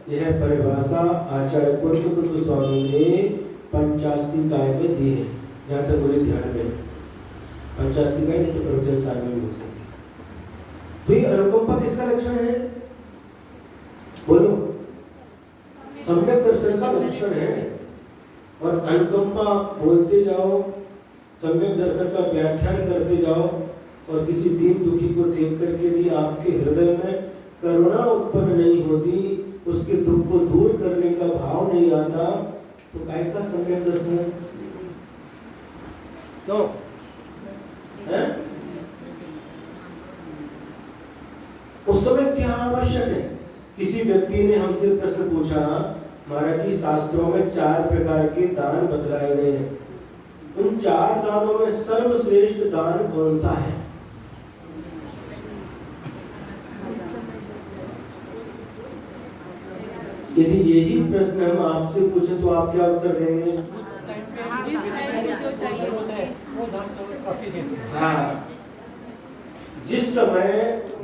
यह परिभाषा आचार्य कुंद स्वामी ने पंचास्तिकाय में दी है। जहाँ तक मुझे ध्यान में, पंचास्तिकाय नहीं तो प्रवचन सार में हो सकती। तो ये अनुकंपा किसका लक्षण है? बोलो। सम्यक दर्शन का लक्षण है। और अनुकंपा बोलते जाओ, सम्यक दर्शन का व्याख्यान करते जाओ, और किसी दीन दुखी को देख करके यदि आपके हृदय में करुणा उत्पन्न नहीं होती, उसके दुख को दूर करने का भाव नहीं आता, तो काय का सम्यक दर्शन? क्यों? उस समय क्या आवश्यक है? किसी व्यक्ति ने हमसे प्रश्न पूछा, महाराज जी शास्त्रों में 4 प्रकार के दान बतलाए गए हैं, उन 4 दानों में सर्वश्रेष्ठ दान कौन सा है? यदि यही प्रश्न हम आपसे पूछे तो आप क्या उत्तर देंगे? जिस टाइम में जो चाहिए होता है वो दान तो हाँ, जिस समय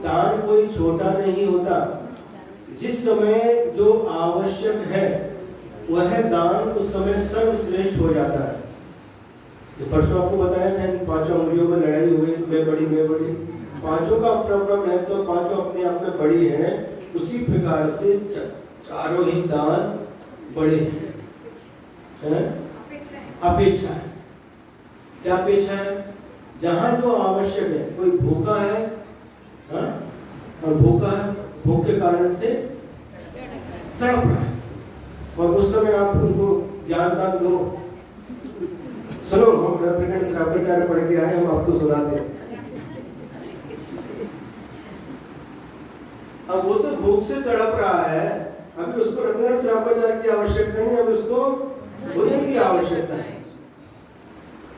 दान कोई छोटा नहीं होता, जिस समय जो आवश्यक है वह दान उस समय सर्वश्रेष्ठ हो जाता है। तो परसों आपको बताया था, इन 5 उंगलियों में लड़ाई हो गई, मैं बड़ी, 5 का अपना अपना महत्व, तो 5 अपने आप में बड़ी हैं। उसी प्रकार से चारों ही दान बड़े हैं। अपेक्षा है। क्या अपेक्षा है? जहां जो आवश्यक है, कोई भूखा है, हाँ? और भूखा है, भूख के कारण से तड़प रहा है, और उस समय आप उनको ज्ञान दान दो। चलो हम रत्नगण श्राव्याचार्य पढ़ के आए, हम आपको सुनाते हैं। अब वो तो भूख से तड़प रहा है, अभी उसको रत्नगण श्राव्याचार्य की आवश्यकता नहीं, अभी उसको भोजन की आवश्यकता है।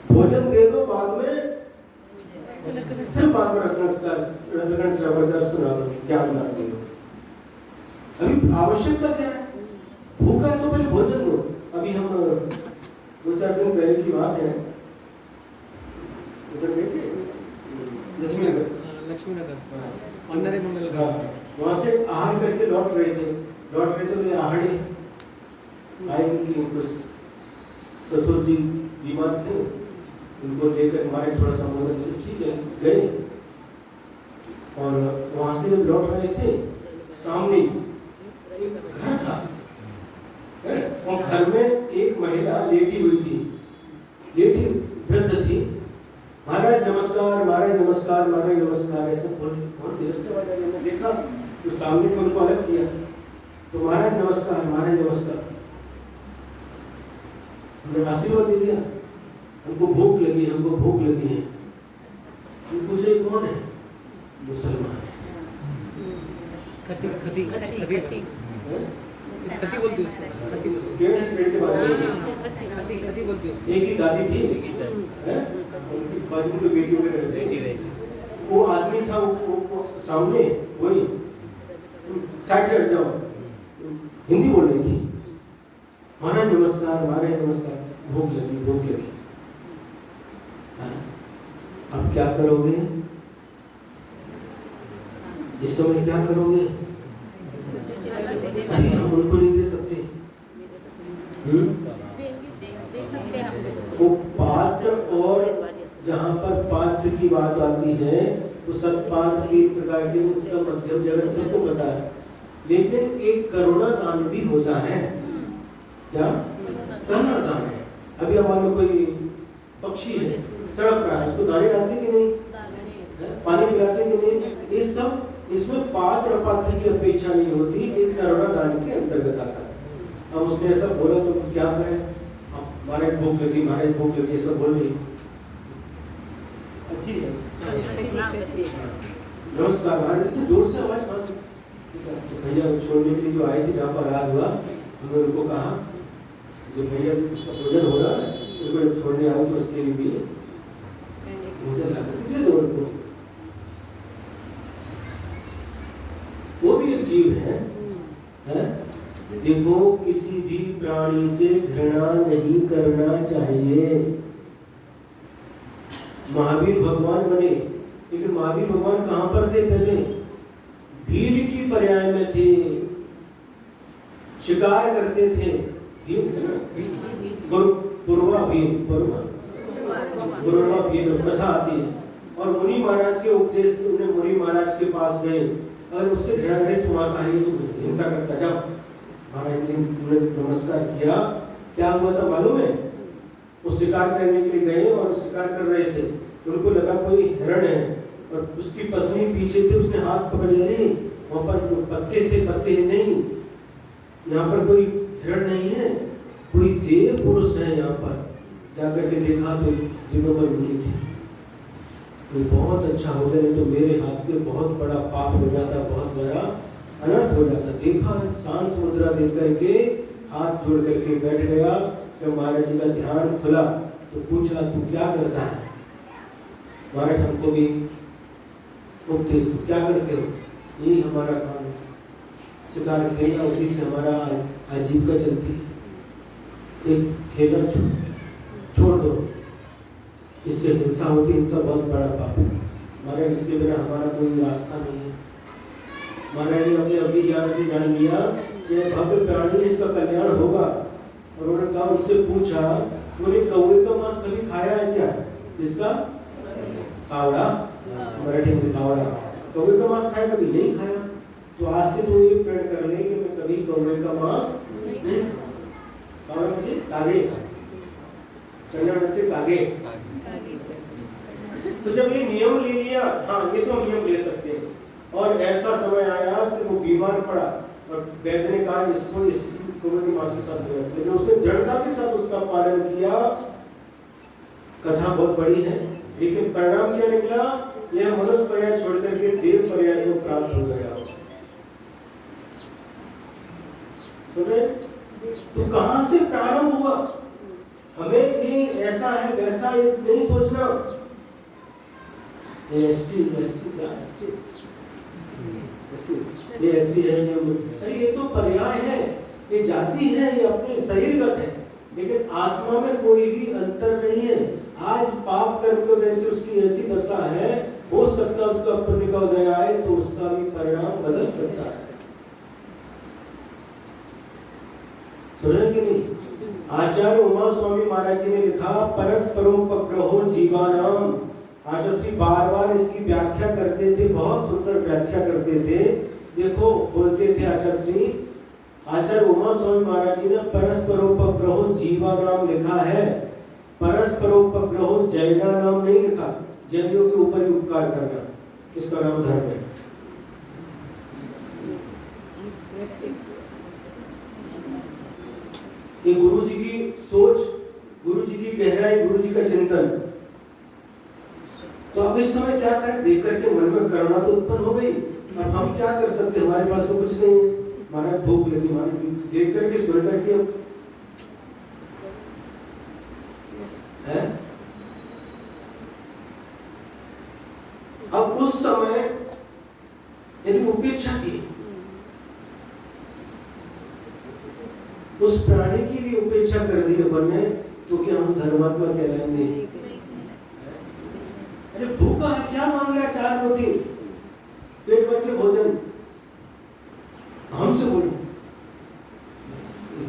भोजन दे दो, बाद में फिर बाद में रत्नगण श्राव्याचार्य सुना दो, ज्ञान दान दे दो। अभी आवश्यकता क्या है? भूखा है तो पहले भोजन दो। अभी हम 2-4 दिन पहले की बात है, उधर गए थे लक्ष्मीनगर, वहां से आहार करके लौट रहे थे तो आहड़े आए, उनकी कुछ ससुर जी बीमार थे, उनको लेकर हमारे थोड़ा संबोधन किया, ठीक है गए। और वहां से लौट रहे थे, सामने घर था, और घर में एक महिला लेटी हुई थी, लेटी वृद्ध थी। महाराज नमस्कार, महाराज नमस्कार, महाराज नमस्कार, ऐसे बोल देखा तो सामने को उनको अलग किया, तो महाराज नमस्कार, महाराज नमस्कार, हमने आशीर्वाद दे दिया। हमको भूख लगी, हमको भूख लगी है। तुम पूछे कौन है? मुसलमान है। खती खती खती खती खती बोलती उसको, खती बोलती, पेड़ है, पेड़ के बारे में खती खती बोलती उसको। एक ही दादी थी, हैं? उनकी बाजू में बेटी वगैरह रहती थी। वो आदमी था वो सामने वही साइड से हट जाओ, हिंदी बोल रही थी। महाराज नमस्कार, महाराज नमस्कार, भूख लगी भूख लगी। हाँ? अब क्या करोगे इस समय, क्या करोगे? अरे हम उनको नहीं दे सकते। वो पात्र, और जहाँ पर पात्र की बात आती है तो सत्पात्र 3 प्रकार के, उत्तम मध्यम जगत सबको पता है। लेकिन एक करुणा दान भी होता है। क्या करुणा दान है? अभी हमारे कोई पक्षी है, तड़प रहा है, उसको दाने डालते कि नहीं, पानी पिलाते कि नहीं? ये सब, इसमें पात्र अपात्र की अपेक्षा नहीं होती, एक करुणा दान के अंतर्गत आता है। अब उसने ऐसा बोला तो क्या करें? हमारे भूख लगी, हमारे भूख लगी, सब बोल रही। अच्छी है, नमस्कार महाराज। तो जोर से आवाज कहाँ से? तो भैया छोड़ने के लिए जो आए थे, जहाँ पर रात हुआ, हमने उनको कहा जो भैया उसका भोजन हो रहा है, उनको जब छोड़ने आऊँ तो उसके लिए भी भोजन ला करके दे दो उनको। वो भी एक जीव है? देखो, किसी भी प्राणी से घृणा नहीं करना चाहिए। महावीर भगवान बने, लेकिन महावीर भगवान कहाँ पर थे? पहले भील की पर्याय में थे, शिकार करते थे। पूर्वा भील कथा आती है। और मुनि महाराज के उपदेश, उन्हें मुनि महाराज के पास गए, अगर उससे घृणा करे तुम आसानी, तुम हिंसा करता जाओ। महाराज ने नमस्कार किया, क्या हुआ था मालूम है? वो शिकार करने के लिए गए और शिकार कर रहे थे। उनको लगा कोई हिरण है, और उसकी पत्नी पीछे थे, उसने हाथ पकड़ लिया, वहाँ पर पत्ते थे, पत्ते नहीं, यहाँ पर कोई हिरण नहीं है, कोई देव पुरुष है यहाँ पर। जाकर के देखा तो दिनों पर मुनि थी। तो बहुत अच्छा हो गया, नहीं तो मेरे हाथ से बहुत बड़ा पाप हो जाता, बहुत बड़ा अनर्थ हो जाता। देखा, शांत मुद्रा देख करके हाथ जोड़ करके बैठ गया। जब महाराज जी का ध्यान खुला तो पूछा, तू क्या करता है? महाराज हमको भी उपदेश, तो क्या करते हो? यही हमारा काम है, शिकार खेलना, उसी से हमारा आजीविका चलती है। एक खेलना छोड़ दो, इससे हिंसा होती, हिंसा बहुत बड़ा पाप है। महाराज इसके बिना हमारा कोई रास्ता नहीं है। महाराज ने अपने अभी ज्ञान से जान लिया कि भव्य प्राणी, इसका कल्याण होगा। और उन्होंने कहा, उससे पूछा, उन्हें कौवे का मांस कभी खाया है क्या? इसका कावड़ा, मराठी में कावड़ा, कौवे का मांस खाया? कभी नहीं खाया। तो आज से तू ये प्रण कर ले कि मैं कभी कौवे का मांस नहीं। कावड़ा मुझे कागे, कन्नड़ में कागे। तो जब ये नियम ले लिया, हाँ ये तो हम नियम ले सकते हैं। और ऐसा समय आया कि वो बीमार पड़ा और वैद्य ने कहा इसको इस कौवे के मांस के साथ दो, लेकिन उसने दृढ़ता के साथ उसका पालन किया। कथा बहुत बड़ी है, लेकिन परिणाम क्या निकला? यह मनुष्य पर्याय छोड़कर के देव पर्याय को प्राप्त हो गया। तो कहां से प्रारंभ हुआ? हमें ये ऐसा है वैसा ये नहीं सोचना। ये एसटी क्या ये ऐसी है, अरे ये तो पर्याय है, ये जाति है, ये अपने शरीरगत है, लेकिन आत्मा में कोई भी अंतर नहीं है। आज पाप कर्म की वजह से उसकी ऐसी दशा है, हो सकता है उसका पुण्य का उदय आए तो उसका भी परिणाम बदल सकता है। सुने कि नहीं? आचार्य उमा स्वामी महाराज जी ने लिखा, परस्परोपग्रहो जीवानाम। आचार्य श्री बार बार इसकी व्याख्या करते थे, बहुत सुंदर व्याख्या करते थे। देखो बोलते थे आचार्य उमा स्वामी महाराज जी ने परस्परोपग्रहो जीवानाम लिखा है, परस्परोपग्रहो जैना नाम नहीं लिखा। जैनियों के ऊपर ही उपकार करना, इसका नाम धर्म है। ये गुरु जी की सोच, गुरु जी की गहराई, गुरु जी का चिंतन। तो अब इस समय क्या करें? देख करके मन में करुणा तो उत्पन्न हो गई, अब हम क्या कर सकते, हमारे पास तो कुछ नहीं है। हमारा भूख लगी, हमारी देख करके सुन करके है। अब उस समय यदि उपेक्षा की, उस प्राणी की भी उपेक्षा कर दी अपन ने, तो क्या हम धर्मात्मा कहलाएंगे? अरे भूखा है, क्या मांग रहा है? 4 रोटी, पेट भर के भोजन। हमसे बोलो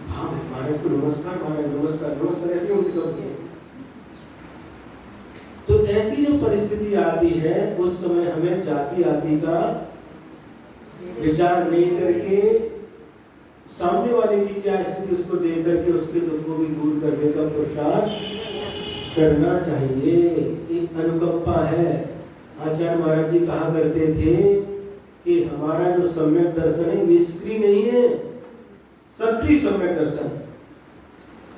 भाव है, महाराज को नमस्कार, महाराज नमस्कार नमस्कार, ऐसे उनके शब्द हैं। तो ऐसी जो परिस्थिति आती है, उस समय हमें जाति आदि का विचार नहीं करके सामने वाले की क्या स्थिति उसको देख करके उसके दुख को भी दूर करने का प्रयास करना चाहिए। एक अनुकंपा है। आचार्य महाराज जी कहा करते थे कि हमारा जो सम्यक दर्शन है निष्क्रिय नहीं है, सक्रिय सम्यक दर्शन।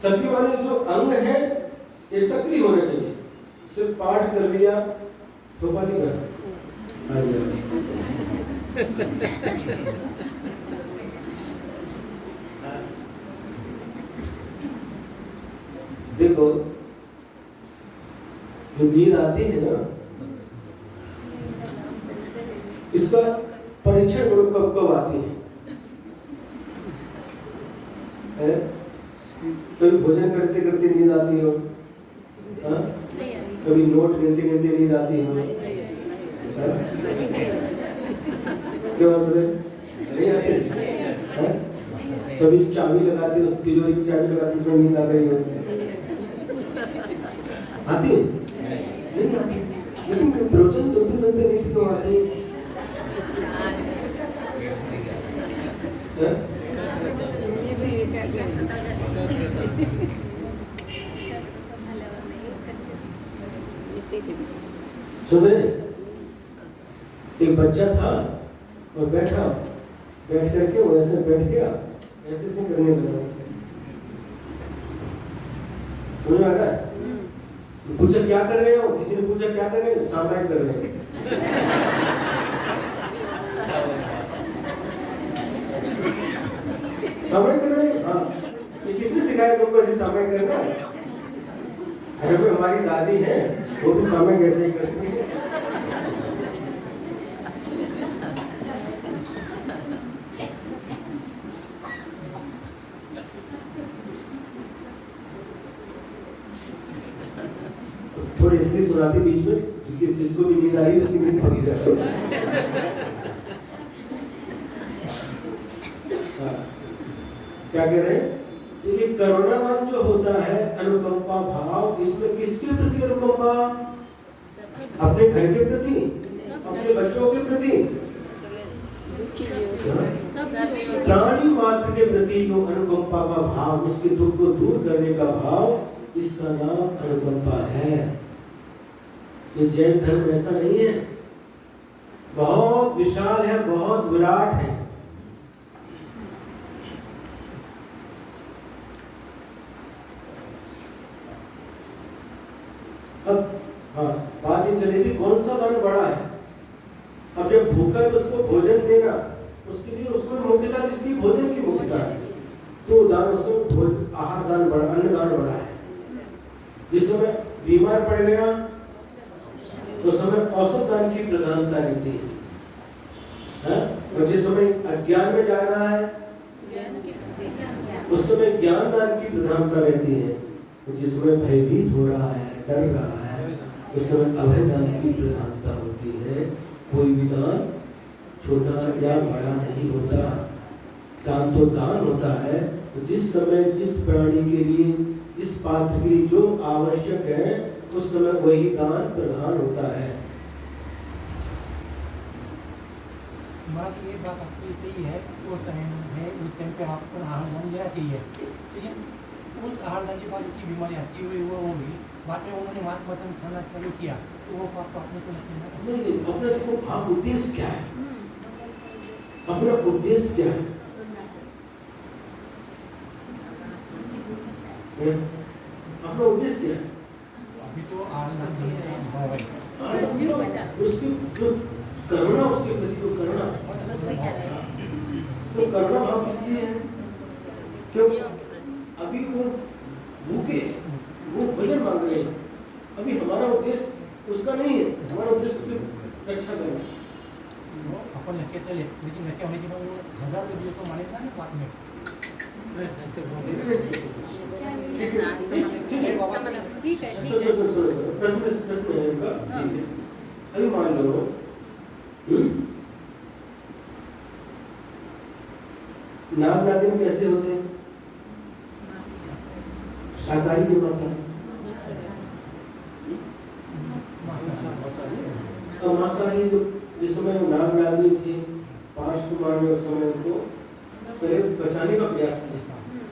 सक्रिय वाले जो अंग है ये सक्रिय होना चाहिए। सिर्फ पाठ कर लिया तो नहीं कर देखो जो नींद आती है ना, इसका परीक्षण करो कब कब आती है? कभी भोजन करते करते नींद आती हो, कभी नोट गिनते गिनते नींद आती हो, क्यों नहीं आती? कभी चाबी लगाते हो, तिजोरी की चाबी लगाते इसमें नींद आ गई हो, आती है? नहीं आती। लेकिन प्रवचन सुनते सुनते नींद क्यों आती है? सुने, एक बच्चा था और बैठ करके वो ऐसे बैठ गया, ऐसे करने लगा। समझ में आ रहा है? पूछा क्या कर रहे हो? किसी ने पूछा क्या कर रहे हो? सामायिक कर रहे हैं। सामायिक कर रहे हैं? हाँ। ये किसने सिखाया तुमको ऐसे सामायिक करना? अरे कोई हमारी दादी है, वो भी सामायिक ऐसे ही करती है। थोड़ी इसलिए सुनाती बीच में, जिसको भी नींद आ रही है उसकी नींद भागी जाए। क्या कह रहे हैं? ये करुणावान जो होता है, अनुकंपा भाव, इसमें किसके प्रति अनुकंपा? अपने घर के प्रति, अपने बच्चों के प्रति, प्राणी मात्र के प्रति जो अनुकंपा का भाव, उसके दुख को दूर करने का भाव, इसका नाम अनुकंपा है। ये जैन धर्म ऐसा नहीं है, बहुत विशाल है, बहुत विराट है। अब हाँ, बात ये चली थी कौन सा दान बड़ा है। अब जब भूखा है तो उसको भोजन देना, उसके लिए उसमें मुख्यता किसकी? भोजन की मुख्यता है। तो दान उसमें आहार दान बड़ा, अन्न दान बड़ा है। जिस समय बीमार पड़ गया उस समय औषध दान की प्रधानता रहती है, और जिस समय अज्ञान में जा रहा है उस समय ज्ञान दान की प्रधानता रहती है। जिस समय भयभीत हो रहा है, डर रहा है, उस समय अभय दान की प्रधानता होती है। कोई भी दान छोटा या बड़ा नहीं होता, दान तो दान होता है। जिस समय जिस प्राणी के लिए, जिस पात्र के लिए जो आवश्यक है, उस समय वही दान प्रधान होता है। ये बात आपकी सही है, वो टाइम है, उस टाइम पे आपको आहार दान देना चाहिए। लेकिन उस आहार दान के बाद उनकी बीमारी आती हुई वो होगी, बाद में उन्होंने मांस मटन खाना चालू किया, तो वो बात तो आपने को नहीं, अपना देखो भाव उद्देश्य क्या है, अपना उद्देश्य क्या है? अपना उद्देश्य क्या है? अभी तो आहार दान है, उसकी जो करुणा, उसके प्रति जो करुणा तो करुणा भाव किस लिए है? क्यों? अभी वो भूखे, वो भोजन मांग रहे हैं, अभी हमारा उद्देश्य उसका नहीं है, हमारा उद्देश्य उसकी रक्षा करना। अपन लेके चले, लेकिन लेके होने के बाद वो 1000 रुपये को मानेगा ना बाद में। ऐसे ठीक है प्रश्न है इनका, ठीक है। अभी मान लो नाग नागिन कैसे होते हैं? शाकाहारी के मांसाहारी? और मांसाहारी जो जिस समय वो नाग नागिनी थी, 5 कुमार ने उस समय उनको पहले बचाने का प्रयास किया,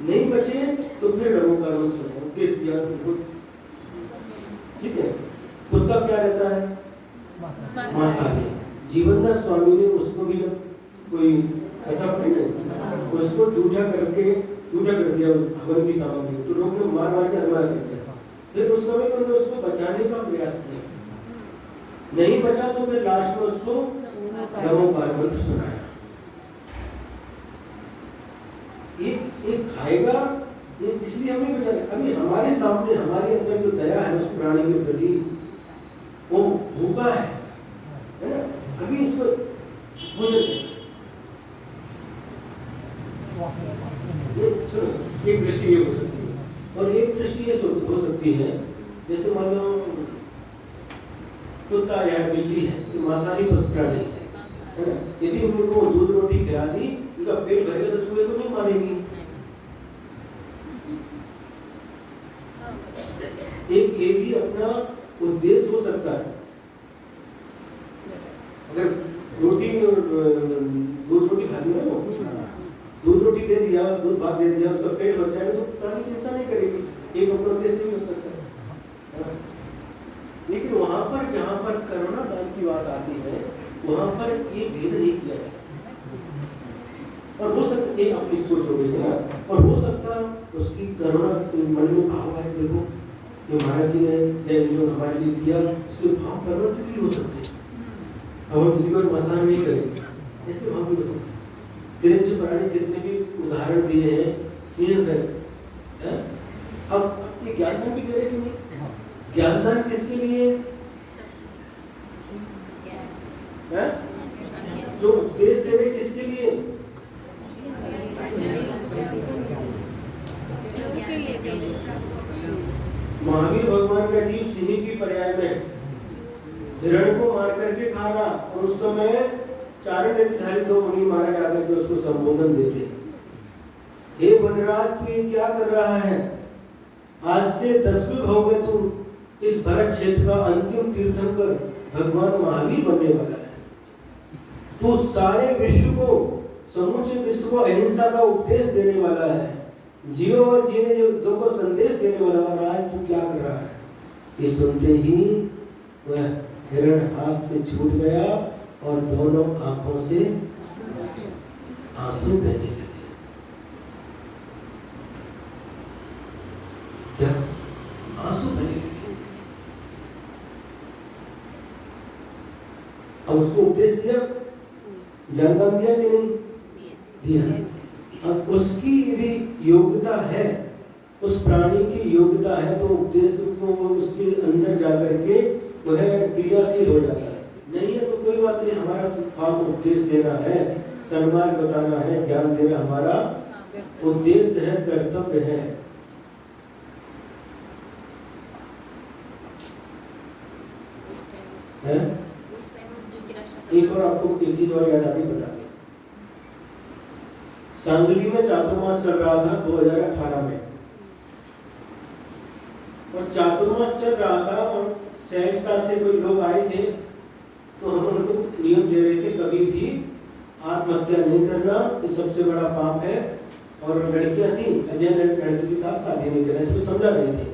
नहीं बचे तो फिर लोगों का रोज सुना केस दिया उनको, ठीक है। कुत्ता क्या रहता है? मांसाहारी। जीवनदास स्वामी ने उसको भी जब कोई कथा पढ़ी नहीं, उसको जूठा कर दिया हवन की सामग्री, तो लोग मार मार के हनुमान करते हैं। फिर उस समय में उन्होंने उसको बचाने का प्रयास किया, नहीं बचा तो फिर लास्ट में उसको नमोकार मंत्र सुनाया। एक खाएगा, ये इसलिए हम नहीं बचा रहे। अभी हमारे सामने हमारे अंदर जो दया है उस प्राणी के प्रति, वो भूखा है ना, अभी इसको एक दृष्टि ये हो सकती है, और एक दृष्टि ये हो सकती है जैसे मान लो कुत्ता या बिल्ली है, ये मांसाहारी प्राणी है ना, यदि उनको दूध रोटी खिला दी, उनका पेट भरेगा तो चूहे को नहीं मारेगी। एक ये भी अपना उद्देश्य हो सकता है, अगर रोटी दूध रोटी खाती है ना, दूध रोटी दे दिया, दूध भात दे दिया, उसका पेट भर जाएगा तो प्राणी हिंसा नहीं करेगी, एक अपना उद्देश्य नहीं हो सकता है। लेकिन वहां पर जहां पर करुणा दान की बात आती है, वहां पर ये भेद नहीं किया जाता, और हो सकता ये अपनी सोच हो गई है ना, और हो सकता उसकी करुणा मन में भाव आए, देखो जो महाराज जी ने या इन लोग हमारे लिए दिया, उसके भाव परिवर्तित भी हो सकते हैं। अब हम जिंदगी में आसान नहीं करेंगे, ऐसे भाव भी हो सकते हैं। तिरंज प्राणी कितने भी उदाहरण दिए हैं, सिंह है, अब अपने ज्ञानदान भी दे रहे कि नहीं? ज्ञानदान किसके लिए है? जो उपदेश दे रहे किसके लिए? महावीर भगवान का जीव सिंह की पर्याय में हिरण को मार करके खा रहा, और उस समय चारण नदीधारी 2 मुनि मारा जाकर के उसको संबोधन देते, हे वनराज तू ये क्या कर रहा है? आज से 10वें भाव में तू इस भरत क्षेत्र का अंतिम तीर्थंकर भगवान महावीर बनने वाला है। तू सारे विश्व को, समूचे विश्व को अहिंसा का उपदेश देने वाला है, जीवों और जीने युद्धों को संदेश देने वाला, और आज तू क्या कर रहा है? ये सुनते ही वह हिरण हाथ से छूट गया और दोनों आंखों से आंसू बहने लगे। क्या? आंसू बहने लगे। अब उसको उपदेश दिया, ज्ञान दिया कि नहीं दिया? अब उसकी यदि योग्यता है, उस प्राणी की योग्यता है, तो उपदेश को वो उसके अंदर जाकर के वह क्रियाशील हो जाता है। नहीं है तो कोई बात नहीं, हमारा तो काम उपदेश देना है, सन्मार्ग बताना है, ज्ञान देना हमारा उद्देश्य है, कर्तव्य है। एक और आपको एक चीज और याद आती बता दें, सांगली में चातुर्मास चल रहा था 2018 में, और चातुर्मास चल रहा था और सहजता से कोई लोग आए थे, तो हम उनको नियम दे रहे थे कभी भी आत्महत्या नहीं करना, ये सबसे बड़ा पाप है, और लड़कियां थी, अजय लड़की के साथ शादी नहीं करना, इसको समझा रहे थे।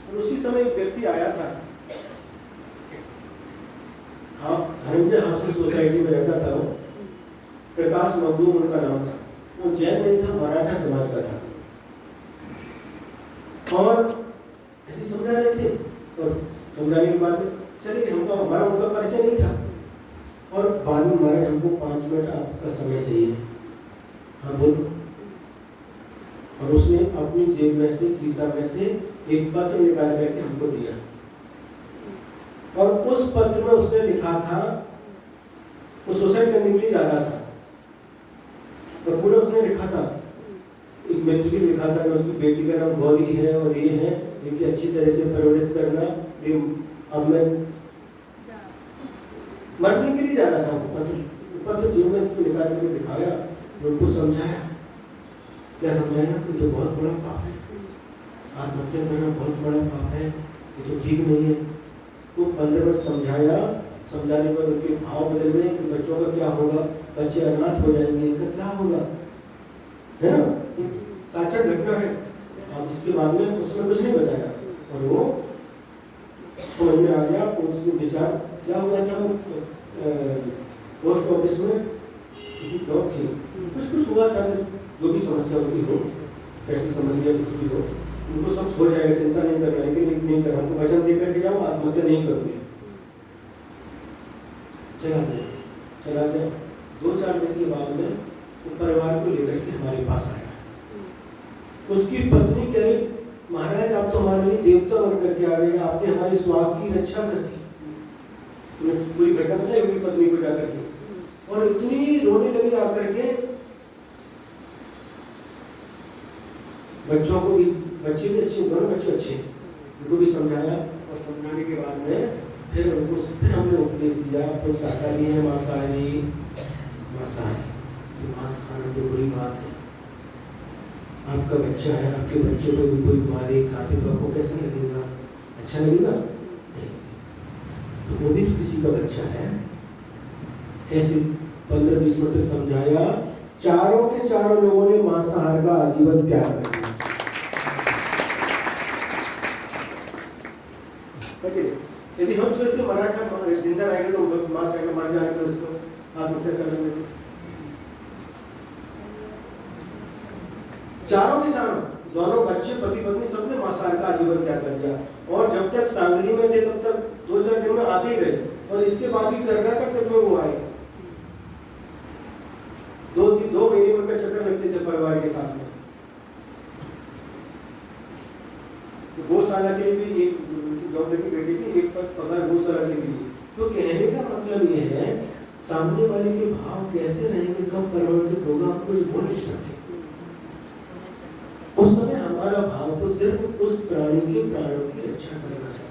और उसी समय एक व्यक्ति आया था, हाँ धनंजय हाउसिंग सोसाइटी में रहता था, वो प्रकाश मखदूम उनका नाम था, वो जैन नहीं था, मराठा समाज का था, और ऐसे समझा रहे थे, और समझाने के बाद चले कि हमको हमारा उनका परिचय नहीं था, और बाद में महाराज हमको 5 मिनट आपका समय चाहिए, उसने अपनी जेब में से, खीसा में से एक पत्र निकाल करके हमको दिया, और उस पत्र में उसने लिखा था, वो सुसाइड करने के लिए जा रहा था, और पूरा उसने लिखा था, एक मित्र की लिखा था कि उसकी बेटी का नाम गौरी है और ये है, इनकी अच्छी तरह से परवरिश करना, ये अब मैं मरने के लिए जा रहा था। पत्र जेब में से निकाल करके दिखाया, उनको समझाया। क्या समझाया? ये तो बहुत बड़ा पाप है, आत्महत्या करना बहुत बड़ा पाप है, ये तो ठीक नहीं है। तो 15 मिनट समझाया, समझाने पर उनके भाव बदल गए कि बच्चों का क्या होगा, बच्चे अनाथ हो जाएंगे, इनका क्या होगा, है ना, साचा घटना है। अब इसके बाद में उसने कुछ नहीं बताया, और वो समझ में आ गया। उसके विचार क्या हुआ था, पोस्ट ऑफिस में जॉब थी, कुछ हुआ था, जो भी समस्या उनकी हो, पैसे संबंधी कुछ भी हो, उनको सब हो जाएगा, चिंता नहीं करना, लेकिन एक नहीं करना, उनको वचन दे करके जाओ, आत्महत्या नहीं करोगे। चला गया 2-4 दिन के बाद में वो परिवार को लेकर के हमारे पास आया। उसकी पत्नी कह रही, महाराज आप तो हमारे लिए देवता बन करके आ गए, आपने हमारी स्वास्थ्य की रक्षा कर दी। पूरी घटना है उनकी पत्नी को जाकर के, और इतनी रोने लगी आकर के। बच्चों को भी, बच्चे भी अच्छे, दोनों बच्चे अच्छे, उनको भी समझाया, और समझाने के बाद में फिर हमने उपदेश दिया, आपको शाकाहारी है, मांसाहारी, मांस खाना तो बुरी बात है। आपका बच्चा है, आपके बच्चे को भी कोई मारे काटे तो आपको कैसा लगेगा? अच्छा लगेगा? नहीं लगेगा। तो वो भी तो किसी का बच्चा है। ऐसे 15-20 मिनट तक समझाया, चारों के चारों लोगों ने मांसाहार का आजीवन त्याग कर दिया। यदि हम सोचते मराठा जिंदा रहेगा तो मांस खाएगा, मर जाएगा, उसको आत्महत्या कर लेंगे। चारों के चारों, दोनों बच्चे, पति पत्नी, सबने मांसाहार का आजीवन त्याग कर दिया। और जब तक सांगली में थे तब तक 2-4 दिन में आते ही रहे, और इसके बाद भी कर्नाटक में वो आए। 2 महीने में उनका चक्कर लगते थे परिवार के साथ में। गौशाला के लिए भी एक जॉब लेके बैठी थी, एक पगार गौशाला के लिए। तो कहने का मतलब ये है, सामने वाले के भाव कैसे रहेंगे, कब परिवर्तित होगा, आप कुछ बोल नहीं सकते। उस समय हमारा भाव तो सिर्फ उस प्राणी के प्राणों की रक्षा करना है,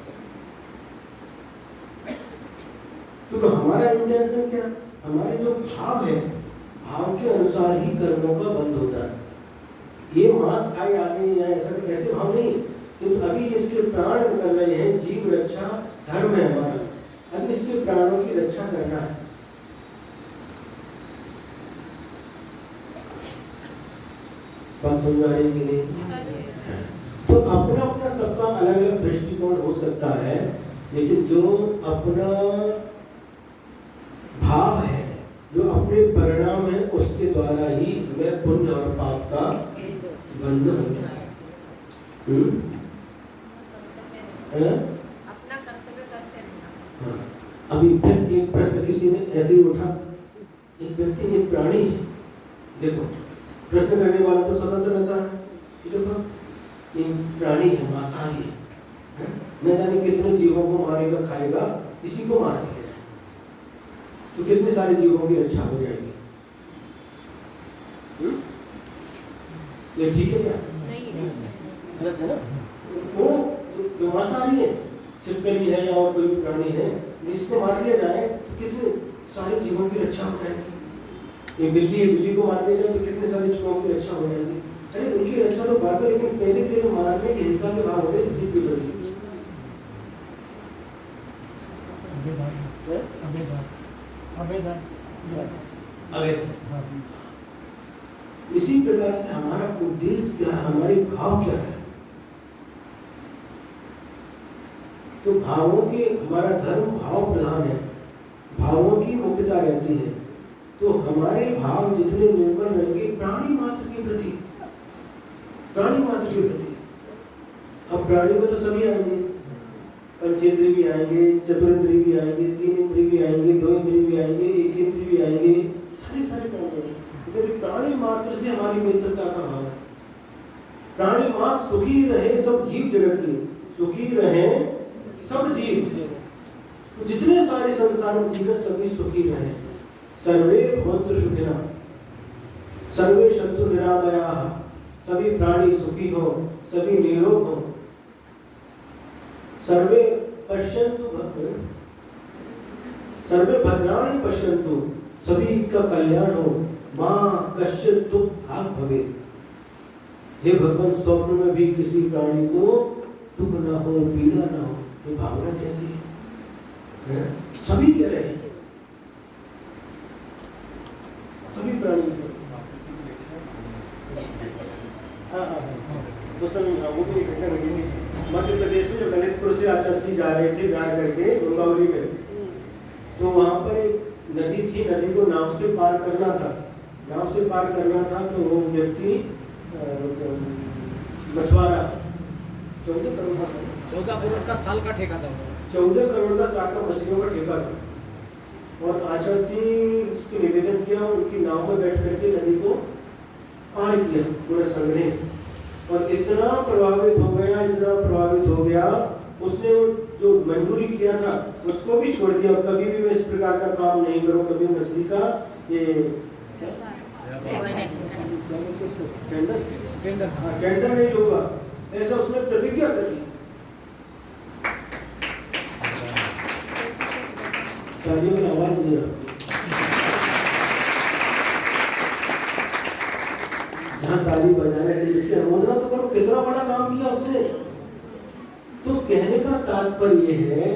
क्योंकि हमारा इंटेंशन क्या, हमारे जो भाव है, भाव के अनुसार ही कर्मों का बंध होता है। ये मांस खाए आगे या ऐसे भाव नहीं है, किंतु अभी इसके प्राण कर रहे हैं, जीव रक्षा धर्म है हमारा, अभी इसके प्राणों की रक्षा करना है। बात समझ आ रही कि नहीं? तो अपना अपना सबका अलग अलग दृष्टिकोण हो सकता है, लेकिन जो अपना भाव है, जो अपने परिणाम है, उसके द्वारा ही हमें पुण्य और पाप का बंधन होता है। अपना कर्तव्य करते रहना। हाँ, अभी फिर एक प्रश्न किसी ने ऐसे ही उठा, एक व्यक्ति, एक प्राणी है, देखो प्रश्न करने वाला तो स्वतंत्र रहता है, देखो एक प्राणी है, मांसाहारी है, न जाने कितने जीवों को मारेगा, खाएगा, इसी को मार दिया जाए तो कितने सारे जीवों की रक्षा हो जाएगी। ये ठीक है क्या? नहीं, गलत है ना? वो जो मांसाहारी है, छिपकली है या और कोई प्राणी है, जिसको मार दिया जाए तो कितने सारे जीवों की रक्षा हो जाएगी। ये बिल्ली है, बिल्ली को मार दिया जाए तो कितने सारे जीवों की रक्षा हो जाएगी। अरे उनकी रक्षा तो बाद में, लेकिन पहले तेरे मारने की हिंसा के भाव हो रहे इस जीव के प्रति। इसी प्रकार से हमारा उद्देश्य क्या है, हमारे भाव क्या है। तो भावों के, हमारा धर्म भाव प्रधान है, भावों की मुख्यता रहती है। तो हमारे भाव जितने निर्भर रहेंगे प्राणी मात्र के प्रति, प्राणी मात्र के प्रति। अब प्राणी में तो सभी आएंगे, पंचेंद्रिय भी आएंगे, चतुरेंद्रिय भी आएंगे, 3 इंद्रिय भी आएंगे, 2 इंद्रिय भी आएंगे, 1 इंद्रिय भी आएंगे, सारे प्राणी आएंगे। क्योंकि प्राणी मात्र से हमारी मित्रता का भाव है। प्राणी मात्र सुखी रहे सब जीव जगत के, सुखी रहे सब जीव, जितने सारे संसार में जीव सभी सुखी रहे। सर्वे भवन्तु सुखिनः, सर्वे सन्तु निरामयाः, सभी प्राणी सुखी हो, सभी निरोग हो। सर्वे पश्यन्तु सर्वे भद्राणि पश्यन्तु, सभी का कल्याण हो, मां कश्चित् दुःख भाग भवेत्। हे भगवान, स्वप्न में भी किसी प्राणी को दुख ना हो, पीड़ा ना हो, ये भावना कैसी है? सभी कह रहे हैं, सभी प्राणी वो भी इकट्ठा करेंगे। मध्य प्रदेश में जो ललितपुर से आचार्य जा रहे थे गाड़ करके गंगावली में, तो वहां पर एक नदी थी, नदी को नाव से पार करना था। नाव से पार करना था तो वो व्यक्ति मछुआरा 14 करोड़ का साल का ठेका था, 14 करोड़ का साल का मछलियों का ठेका था। और आचार्य सिंह उसके निवेदन किया, उनकी नाव में बैठ करके नदी को पार किया पूरे संघ ने। और इतना प्रभावित हो गया, उसने जो मंजूरी किया था उसको भी छोड़ दिया। कभी भी मैं इस प्रकार का काम नहीं करूँ, कभी मछली का ये टेंडर नहीं लूंगा, ऐसा उसने प्रतिज्ञा कर ली। तालियों में आवाज नहीं आती। जहाँ ताली बजाना चाहिए इसकी अनुमोदना तो करो, कितना बड़ा काम किया उसने। तो कहने का तात्पर्य है,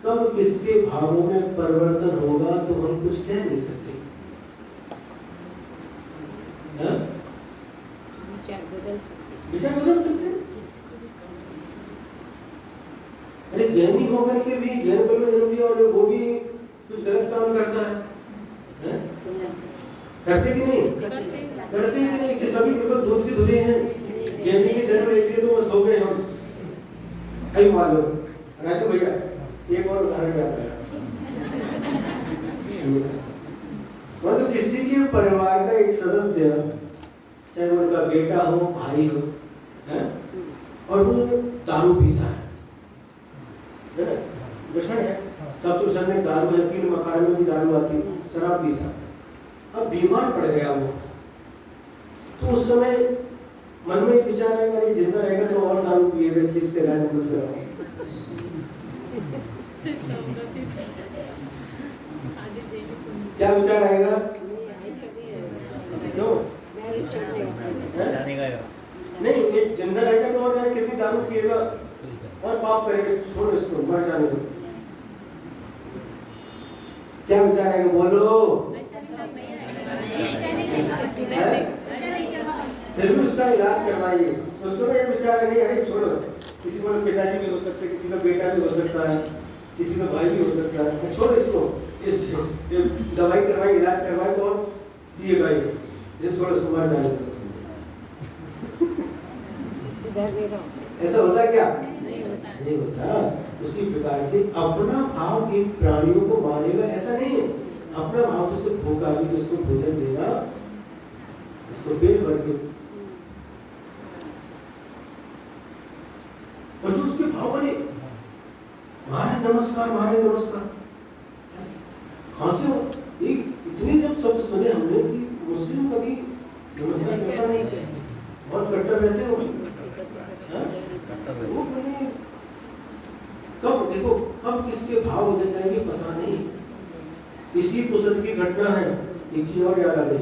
कब किसके भावों में परिवर्तन होगा तो हम कुछ कह नहीं सकते। विचार बदल सकते। अरे जैनी होकर के भी, जैन कुल में जन्म लिया और वो भी कुछ गलत काम करता है? करते कि नहीं? करते कि नहीं? कि सभी बिल्कुल दूध के धुले हैं। जैनी के जन्म ले लिए तो बस हो गए हम। कई मालूम राजू भैया, एक और उदाहरण याद आया। मतलब किसी के परिवार का एक सदस्य, चाहे वो उनका बेटा हो, भाई हो, है? और वो दारू पीता है ना? व्यसन है, सब तो सब में दारू है, तीन मकान में भी दारू आती, शराब पीता। अब बीमार पड़ गया वो, तो उस समय मन में एक विचार आएगा, ये जिंदा रहेगा तो और दारू पिएगा, इसके इलाज मत कराओ। क्या विचार आएगा? क्यों? नहीं, ये जिंदा रहेगा तो और कितनी दारू पिएगा और पाप करेगा, छोड़ इसको, मर जाने दो। क्या विचार आएगा? बोलो। फिर भी उसका इलाज करवाइए। उसको ये विचार है, नहीं अरे छोड़ो, किसी को पिताजी भी हो सकते, किसी का बेटा भी हो सकता है, किसी का भाई भी हो सकता है, छोड़ इसको, ये दवाई करवाई, इलाज करवाई तो दिएगा ये छोड़ इसको, मर जाने दो। ऐसा होता है क्या? नहीं होता। उसी प्रकार से अपना भाव एक प्राणियों को मारेगा ऐसा नहीं है। अपना भाव तो सिर्फ भूखा भी तो इसको भोजन देना, इसको पेट भर के, और जो उसके भाव बने, महाराज नमस्कार, महाराज नमस्कार, कहाँ से हो? इतने जब शब्द सुने हमने कि मुस्लिम कभी नमस्कार करता नहीं, बहुत कट्टर रहते हो। वो कब देखो, कब किसके भाव बदल जाएंगे पता नहीं। इसी पुस्तक की घटना है। एक चीज और याद आ गई।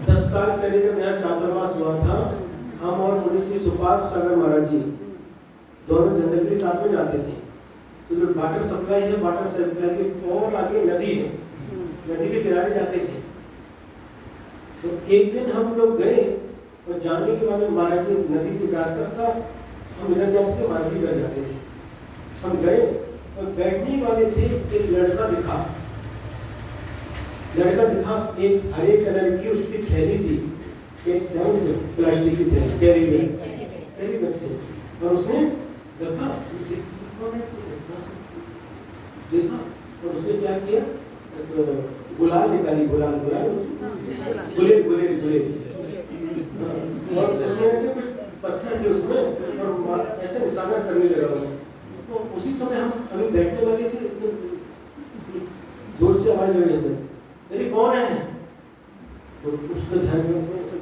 10 साल पहले जब यहाँ छात्रावास हुआ था, हम और मुनीश्री सुपाल सागर महाराज जी दोनों जंगल के साथ में जाते थे। तो जो वाटर सप्लाई है, वाटर सप्लाई के और आगे नदी है, नदी के किनारे जाते थे। तो एक दिन हम लोग गए और जाने के बाद महाराज जी नदी के रास्ता था, हम इधर जाते थे, महाराज जी इधर जाते थे। हम गए और बैठने वाले थे, एक लड़का दिखा, एक हरे कलर की उसकी थैली थी, एक प्लास्टिक की थैली, कैरी बैग थी। और उसने देखा और उसने क्या किया, गुलाल निकाली, गुलाल गुलेल और पत्थर थे उसमें और ऐसे निशाना करने लगा वो। तो उसी समय हम अभी बैठने वाले थे, जोर से आवाज लगी हमें, अरे कौन है? तो उसने ध्यान में उसने ऐसे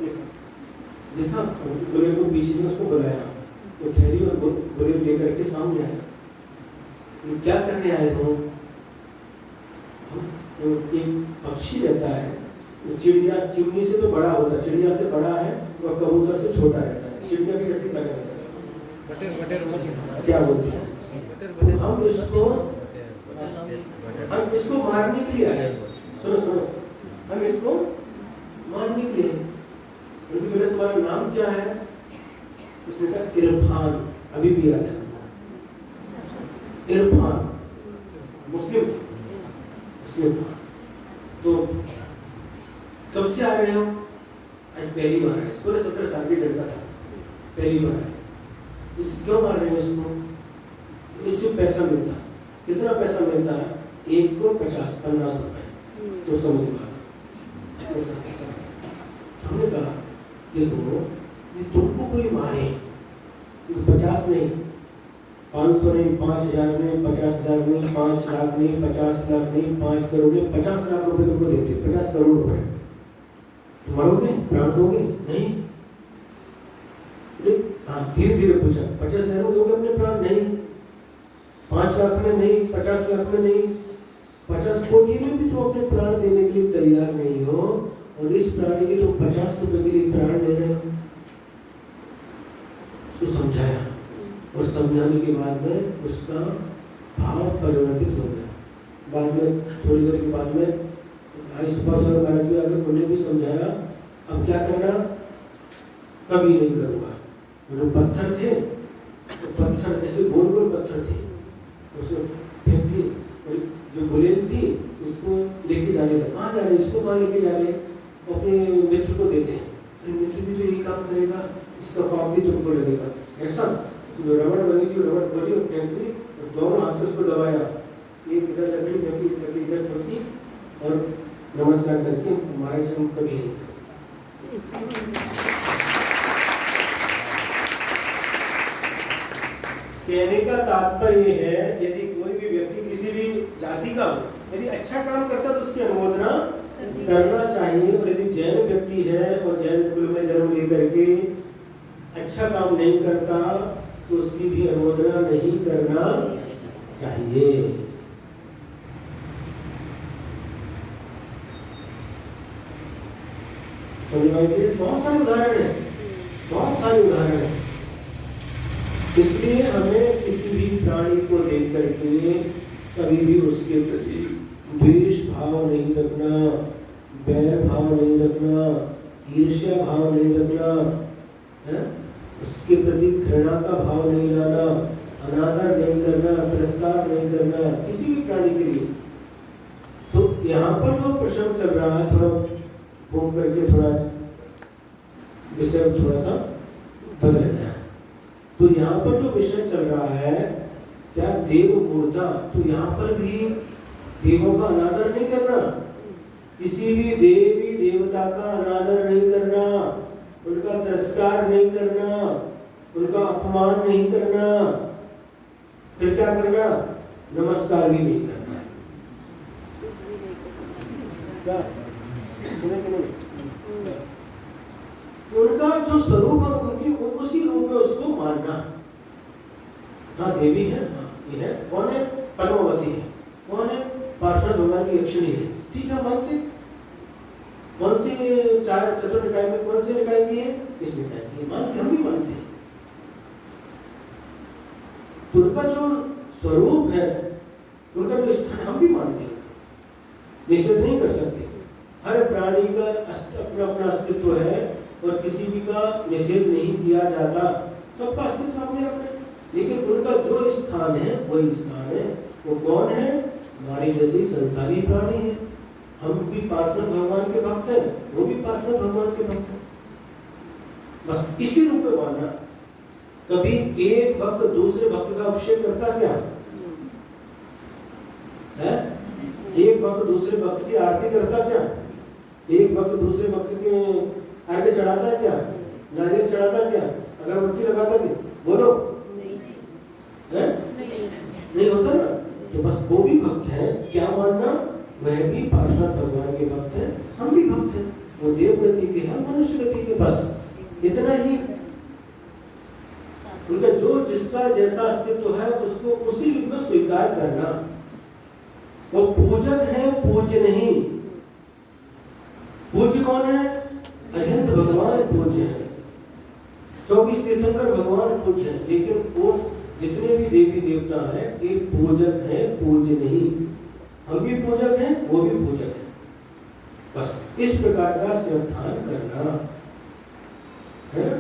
देखा बुलेट को पीछे ने उसको बुलाया, वो ठहरी और बुलेट लेकर के सामने आया। तो क्या करने आए हो? तो एक पक्षी रहता है, चिड़िया चिमनी से तो बड़ा होता है, चिड़िया से बड़ा है और कबूतर से छोटा रहता है। चिड़िया की कैसे बड़ा रहता है, बटर क्या बोलते हैं? तो हम इसको मारने के लिए आए। सुनो, हम इसको मारने के लिए, उनकी बोले तुम्हारा नाम क्या है? उसने कहा इरफान, अभी भी याद है, इरफान मुस्लिम था। तो कब से आ रहे हो? आज पहली बार आए। 16-17 साल की लड़का था, पहली बार आए। इस क्यों मार रहे हैं इसको? इससे पैसा मिलता। कितना पैसा मिलता है? एक को 50-50 रुपए। तो समझ में आता। हमने कहा देखो, ये तुमको कोई मारे 50 नहीं, 500 नहीं, 5000 नहीं, 50,000 नहीं, 5 लाख नहीं, 50 लाख नहीं, 5 करोड़ नहीं, 50 लाख रुपए तुमको देते, 50 करोड़ रुपए, तुम मरोगे? प्राण दोगे? नहीं। हाँ, धीरे धीरे पूछा, 50,000 में दोगे अपने प्राण? नहीं। 5 लाख में नहीं, 50 लाख में नहीं, 50 कोटि में भी तुम अपने प्राण देने के लिए तैयार नहीं हो, और इस प्राणी के तुम 50 रुपए के लिए प्राण ले रहे हो। उसको समझाया, और समझाने के बाद में उसका भाव परिवर्तित हो गया। बाद में थोड़ी देर के बाद में आई सुभाष महाराज जी आगे उन्हें भी समझाया, अब क्या करना? कभी नहीं करूँगा। जो पत्थर थे, तो पत्थर ऐसे गोल गोल पत्थर थे, उसको फेंक दिए, और जो बुलेट थी उसको लेके जाने लगा। कहाँ जा रहे? इसको कहाँ लेके जा रहे? अपने मित्र को देते हैं। अरे मित्र भी तो यही काम करेगा, इसका पाप भी तुमको लगेगा। ऐसा जो रबड़ बनी थी, रबड़ बनी और फेंक दी, और दोनों हाथ से उसको दबाया। एक इधर लकड़ी फेंकी, लकड़ी इधर फेंकी, और नमस्कार करके हमारे जन्म कभी नहीं कहने का तात्पर्य है, यदि कोई भी व्यक्ति किसी भी जाति का हो, यदि अच्छा काम करता तो उसकी अनुमोदना करना चाहिए। और यदि जैन व्यक्ति है और जैन कुल में जन्म लेकर के अच्छा काम नहीं करता तो उसकी भी अनुमोदना नहीं करना चाहिए। बहुत सारे उदाहरण हैं, बहुत सारे उदाहरण हैं। इसलिए हमें किसी भी प्राणी को देख करके कभी भी उसके प्रति द्वेष भाव नहीं रखना, बैर भाव नहीं रखना, ईर्ष्या भाव नहीं रखना, है? उसके प्रति घृणा का भाव नहीं लाना, अनादर नहीं करना, तिरस्कार नहीं करना किसी भी प्राणी के लिए। तो यहाँ पर जो प्रसंग चल रहा है, थोड़ा घूम करके थोड़ा विषय थोड़ा सा बदल गया। तो यहाँ पर जो विषय चल रहा है क्या? देव मूर्ता। तो यहाँ पर भी देवों का अनादर नहीं करना, किसी भी देवी देवता का अनादर नहीं करना, उनका तिरस्कार नहीं करना, उनका अपमान नहीं करना, फिर क्या करना? नमस्कार भी नहीं करना। क्या तो उनका जो स्वरूप है उनकी उसी रूप में उसको मानना। हाँ देवी है, हाँ ये है। कौन है? पद्मावती है। कौन है? पार्षद भगवान की यक्षिणी है। ठीक है, मानते। कौन से 4 चतुर निकाय में कौन से निकाय की है? इस निकाय की मानते, हम भी मानते हैं। तो उनका जो स्वरूप है, उनका जो स्थान हम भी मानते हैं, निषेध नहीं कर सकते। हर प्राणी का अपना अपना अस्तित्व है और किसी भी का निषेध नहीं किया जाता, सबका अस्तित्व अपने अपने। लेकिन उनका जो स्थान है वही स्थान है। वो कौन है? हमारे जैसे संसारी प्राणी है। हम भी पार्षद भगवान के भक्त हैं, वो भी पार्षद भगवान के भक्त हैं। बस इसी रूप में मानना। कभी एक भक्त दूसरे भक्त का अभिषेक करता क्या है? एक भक्त दूसरे भक्त की आरती करता क्या? एक भक्त दूसरे भक्त के अर्घ्य चढ़ाता क्या? नारियल चढ़ाता क्या? अगरबत्ती लगाता नहीं, बोलो है? नहीं होता ना। तो बस वो भी भक्त हैं, क्या मानना, वह भी पार्षद भगवान के भक्त हैं, हम भी भक्त हैं। वो देव गति के हैं, मनुष्य गति के, बस इतना ही। उनका जो जिसका जैसा अस्तित्व है उसको उसी रूप में स्वीकार करना। वो पूजक है, पूज्य नहीं। पूज्य कौन है? अनंत भगवान पूज्य है, 24 तीर्थंकर भगवान पूज्य है, लेकिन वो जितने भी देवी देवता हैं एक पूजक है, पूज्य नहीं। हम भी पूजक हैं, वो भी पूजक है। बस इस प्रकार का श्रद्धान करना है ना।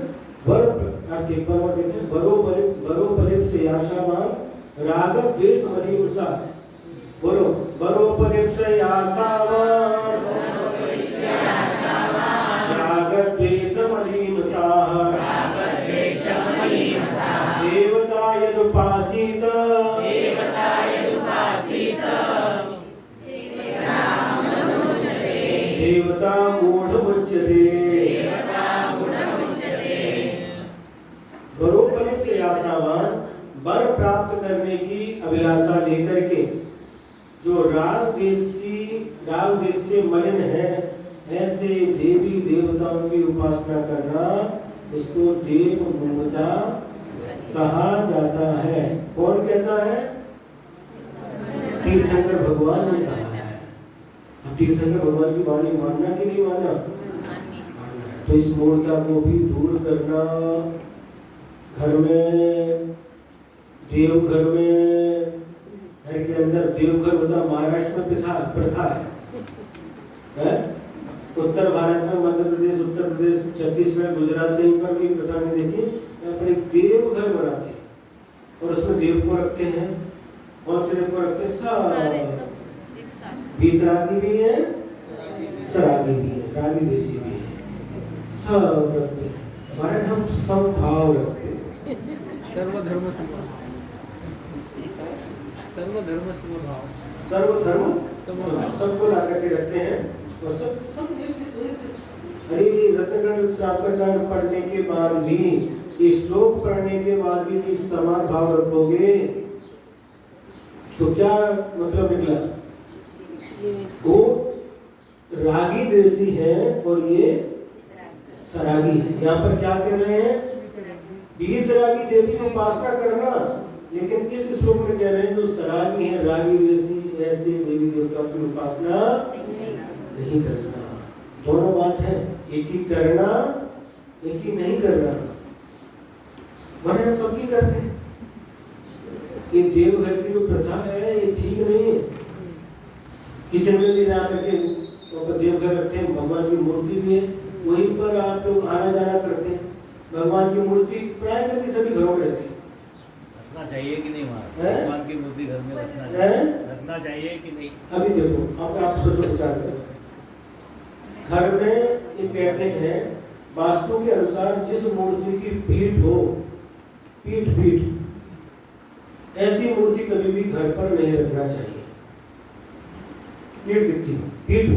बर अर्थ एक बार और देखें, बरोपरिप से आशावान राग द्वेष मलिनसा। बोलो, बरोपरिप से आशावान राग द्वेष मलिनसा देवता यदुपासित देवता मूढ़ मुच्यते। बरोपरिप से आशावान, वर प्राप्त करने की अभिलाषा लेकर के जो राग देश से मलिन है, ऐसे देवी देवताओं की उपासना करना, इसको देव मूढ़ता कहा जाता है। कौन कहता है? तीर्थंकर भगवान ने कहा है। अब तीर्थंकर भगवान की वाणी मानना कि नहीं मानना? मानना है। तो इस मूढ़ता को भी दूर करना। घर में, देवघर में, घर के अंदर देवघर होता, महाराष्ट्र में प्रथा है? उत्तर भारत में मध्य प्रदेश, उत्तर प्रदेश, छत्तीसगढ़, गुजरात कहीं पर भी प्रथा नहीं देखी। यहाँ पर एक देवघर बनाते हैं और उसमें देव को रखते हैं। कौन से देव को रखते हैं? सब। बीतरागी भी है, सरागी भी है, रागी देसी भी है, सब रखते हैं। हमारे हम समभाव रखते हैं। सर्वधर्म समभाव, सर्वधर्म समभाव, सर्वधर्म सबको ला करके रखते हैं और सब अरे रत्नगढ़ शास्त्राचार्य पढ़ने के बाद भी, इस श्लोक पढ़ने के बाद भी समान भाव रखोगे तो क्या मतलब निकला? वो रागी देसी है और ये सरागी है। यहाँ पर क्या कह रहे हैं? बीतरागी देवी की उपासना करना, लेकिन इस श्लोक में कह रहे हैं जो सरागी है, रागी देसी, ऐसे देवी देवताओं की उपासना नहीं करना। दोनों बात है, एक ही करना, एक ही नहीं करना। मगर हम सबकी करते हैं। ये देवघर की जो प्रथा है ये ठीक नहीं है। किचन में भी रह करके देवघर रखते हैं, भगवान की मूर्ति भी है, वहीं पर आप लोग आना जाना करते हैं। भगवान की मूर्ति प्राय करके सभी घरों में रहती है। रखना चाहिए कि नहीं? भगवान की मूर्ति घर में रखना चाहिए कि नहीं? अभी देखो, आप सोचो, विचार करो। घर में ये कहते हैं वास्तु के अनुसार जिस मूर्ति की पीठ हो, पीठ ऐसी मूर्ति कभी भी घर पर नहीं रखना चाहिए। पीठ दिखती हो, पीठ हो,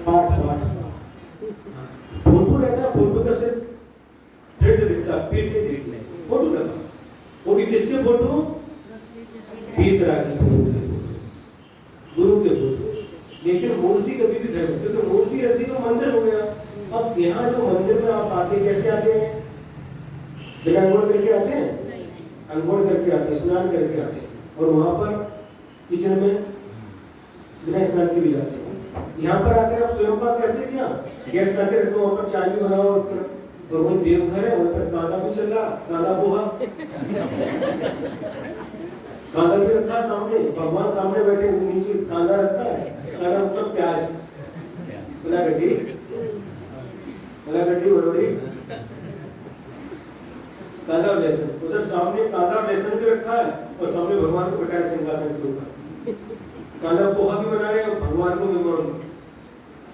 पाठ फोटो रहता है, फोटो का सिर्फ हेड दिखता, पीठ नहीं दिखने। फोटो रखा, वो भी किसके फोटो? बीतरागी फोटो, गुरु के फोटो। लेकिन मूर्ति कभी भी घर में, क्योंकि मूर्ति रहती तो मंदिर हो गया। अब यहाँ जो मंदिर में आप आते, कैसे आते हैं? बिना अंगोड़ करके आते हैं? अंगोड़ करके आते हैं, स्नान करके आते हैं, और वहां पर किचन में बिना स्नान के भी जाते हैं। यहाँ पर आकर आप स्वयं पाक करते क्या? गैस ला के रखो, वहाँ पर चाय भी बनाओ, और वही देवघर है, वहाँ पर कांदा भी चल रहा, कांदा पोहा कांदा भी रखा सामने, भगवान सामने बैठे, नीचे कांदा रखा है। कांदा मतलब प्याज, गड्डी बरोड़ी, कांदा और लहसुन। उधर सामने कांदा और लहसुन भी रखा है और सामने भगवान को बैठाया सिंहासन के ऊपर। कांदा पोहा भी बना रहे और भगवान को भी बोल।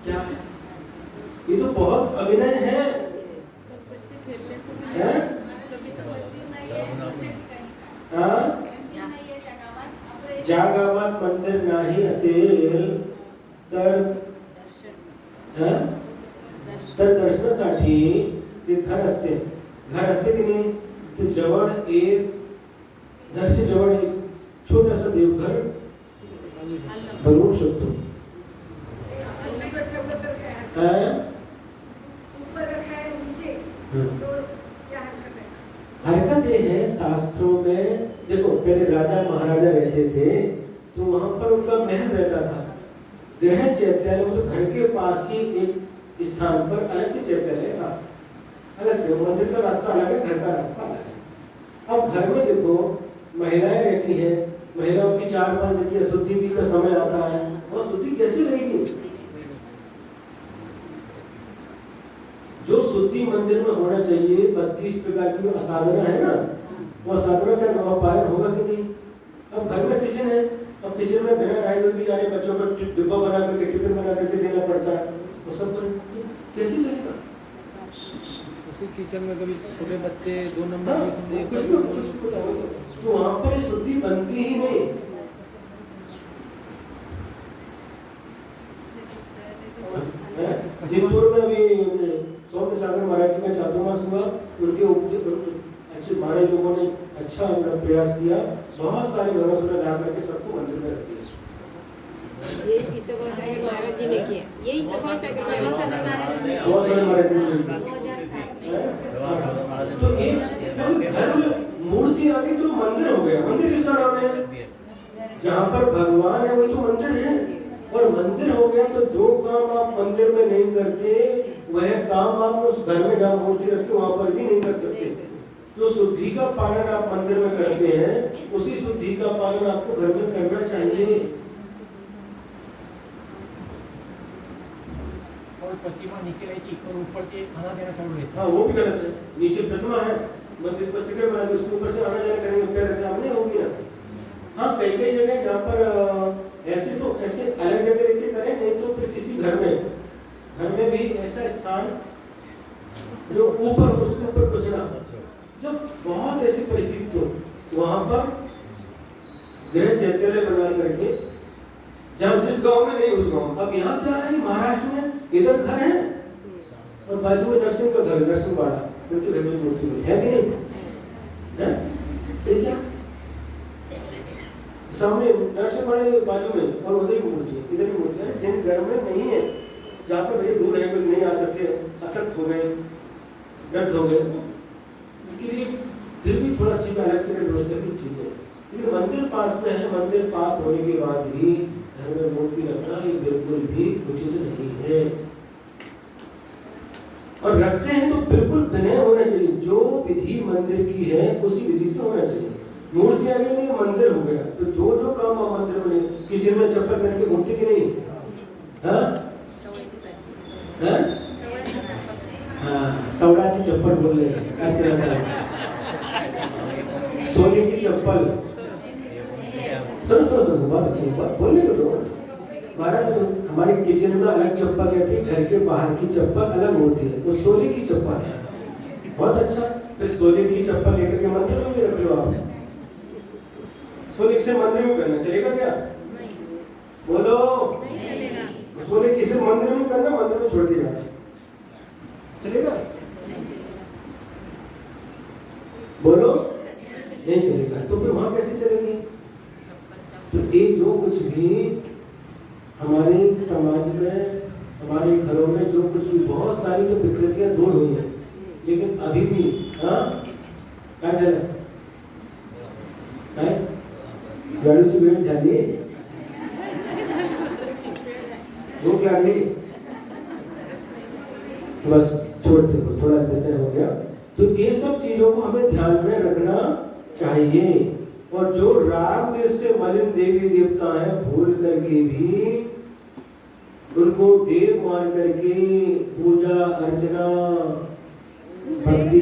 क्या है ये? तो बहुत अभिनय है। जागावात मंदिर नाही असेल तर दर्शनासाठी ते घर असते की नाही, ते जवळ एक घरचे जवळ एक छोटंसं देवघर बनवू शकतो. हरकत ये है शास्त्रों में, देखो पहले राजा महाराजा रहते थे तो वहां पर उनका महल रहता था, गृह चैत्यालय, तो घर के पास ही एक स्थान पर अलग से चैत्यालय था, अलग से मंदिर का रास्ता अलग है, घर का रास्ता अलग है. अब घर में देखो महिलाएं रहती हैं, महिलाओं की 4-5 दिन की अशुद्धि भी का समय आता है, वो शुद्धि कैसे रहेगी? जो शुद्धि मंदिर में होना चाहिए, 32 प्रकार की असाधना है ना, वो असाधना का नवा पालन होगा कि नहीं? अब घर में किचन है, अब किचन में बिना राय भी जा रहे बच्चों को डिब्बा बना करके टिफिन बना करके देना पड़ता है, वो सब कैसे चलेगा? उसी किचन में कभी छोटे बच्चे 2 नंबर में तो वहाँ पर शुद्धि बनती ही नहीं. जितपुर में अभी सौम्य सागर महाराज जी का चातुर्मास हुआ, उनके अच्छे माने लोगों ने अच्छा उनका प्रयास किया, बहुत सारे घरों से ला करके सबको मंदिर में रख दिया. यही सब महाराज जी ने किया, यही सब तो एक घर में मूर्ति आ गई तो मंदिर हो गया. मंदिर किसका नाम है? जहाँ पर भगवान है वही तो मंदिर है. और मंदिर हो गया तो जो काम आप मंदिर में नहीं करते वह काम आप उस घर में जहाँ मूर्ति रखते वहां पर भी नहीं कर सकते. तो शुद्धि का पालन आप मंदिर में करते हैं, उसी शुद्धि का पालन आपको घर में करना चाहिए. और प्रतिमा नीचे रहती और ऊपर से आना जाना चालू रहता. हाँ वो भी गलत है. नीचे प्रतिमा है, मंदिर पर शिखर बना के उसके ऊपर से आना जाना करेंगे, पैर रखने आप नहीं होगी ना. हाँ कई जगह जहाँ पर ऐसे तो ऐसे अलग जगह लेके करें, नहीं तो फिर किसी घर में भी ऐसा स्थान जो ऊपर उसके ऊपर कुछ ना, जब बहुत ऐसी परिस्थिति हो वहां पर गृह चैत्यालय बना करके, जहाँ जिस गांव में नहीं उस गांव. अब यहाँ क्या है, महाराष्ट्र में इधर घर है और बाजू में नरसिंह का घर, नरसिंहवाड़ा, उनके घर में मूर्ति है कि नहीं है? क्या सामने नरसिंहवाड़ा के बाजू में और उधर ही मूर्ति, इधर भी मूर्ति है. जिन घर में नहीं है, जहाँ पर भैया दूर है, नहीं आ सकते, असक्त हो गए, दर्द हो गए, उनके लिए फिर भी थोड़ा ठीक अलग से व्यवस्था भी ठीक है. लेकिन मंदिर पास में है, मंदिर पास होने के बाद भी घर में मूर्ति रखना ये बिल्कुल भी उचित नहीं है. और रखते हैं तो बिल्कुल विनय होना चाहिए, जो विधि मंदिर की है उसी विधि से होना चाहिए. मूर्ति आ गई नहीं, मंदिर हो गया, तो जो जो काम आप मंदिर में, किचन में चप्पल पहन के घूमते कि नहीं? सवड़ाची चप्पल बोल रहे हैं, सोने की चप्पल. सुनो बहुत अच्छी बात बोलने दो. महाराज हमारे किचन में अलग चप्पल रहती है, घर के बाहर की चप्पल अलग होती है, वो सोने की चप्पल है. बहुत अच्छा. फिर सोने की चप्पल लेकर के मंदिर में भी रख लो आप. सोने से मंदिर में करना चलेगा क्या? नहीं. बोलो. नहीं चलेगा. सोने की से मंदिर में करना, मंदिर में छोड़ के जाना चलेगा? बोलो. नहीं चलेगा. तो फिर वहां कैसे चलेगी? तो ये जो कुछ भी हमारे समाज में, हमारे घरों में जो कुछ भी, बहुत सारी तो विकृतियां दूर हुई हैं, लेकिन अभी भी क्या चला काय गाडीची वेळ झाली, भूक लागली, बस छोड़ते हो, थोड़ा विषय हो गया. तो ये सब चीजों को हमें ध्यान में रखना चाहिए. और जो राग देश से मलिन देवी देवता हैं, भूल करके भी उनको देव मान करके पूजा अर्चना भक्ति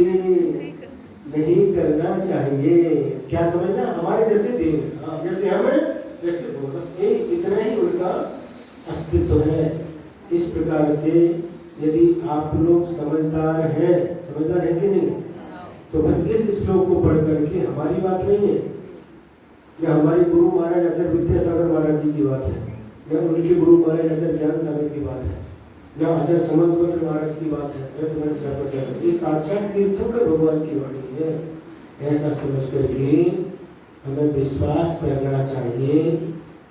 नहीं करना चाहिए. क्या समझना? हमारे जैसे देव, जैसे हमें वैसे वो, बस इतना ही उनका अस्तित्व है. इस प्रकार से यदि आप लोग समझदार हैं कि नहीं, तो फिर इस श्लोक को पढ़ करके हमारी बात नहीं है, या हमारे गुरु महाराज आचार्य विद्यासागर महाराज जी की बात है, या उनके गुरु महाराज आचार्य ज्ञान सागर की बात है. ना आचार्य समंतभद्र महाराज की बात है, रत्न सर्वचर, ये साक्षात तीर्थंकर भगवान की वाणी है। ऐसा समझ करके हमें विश्वास करना चाहिए।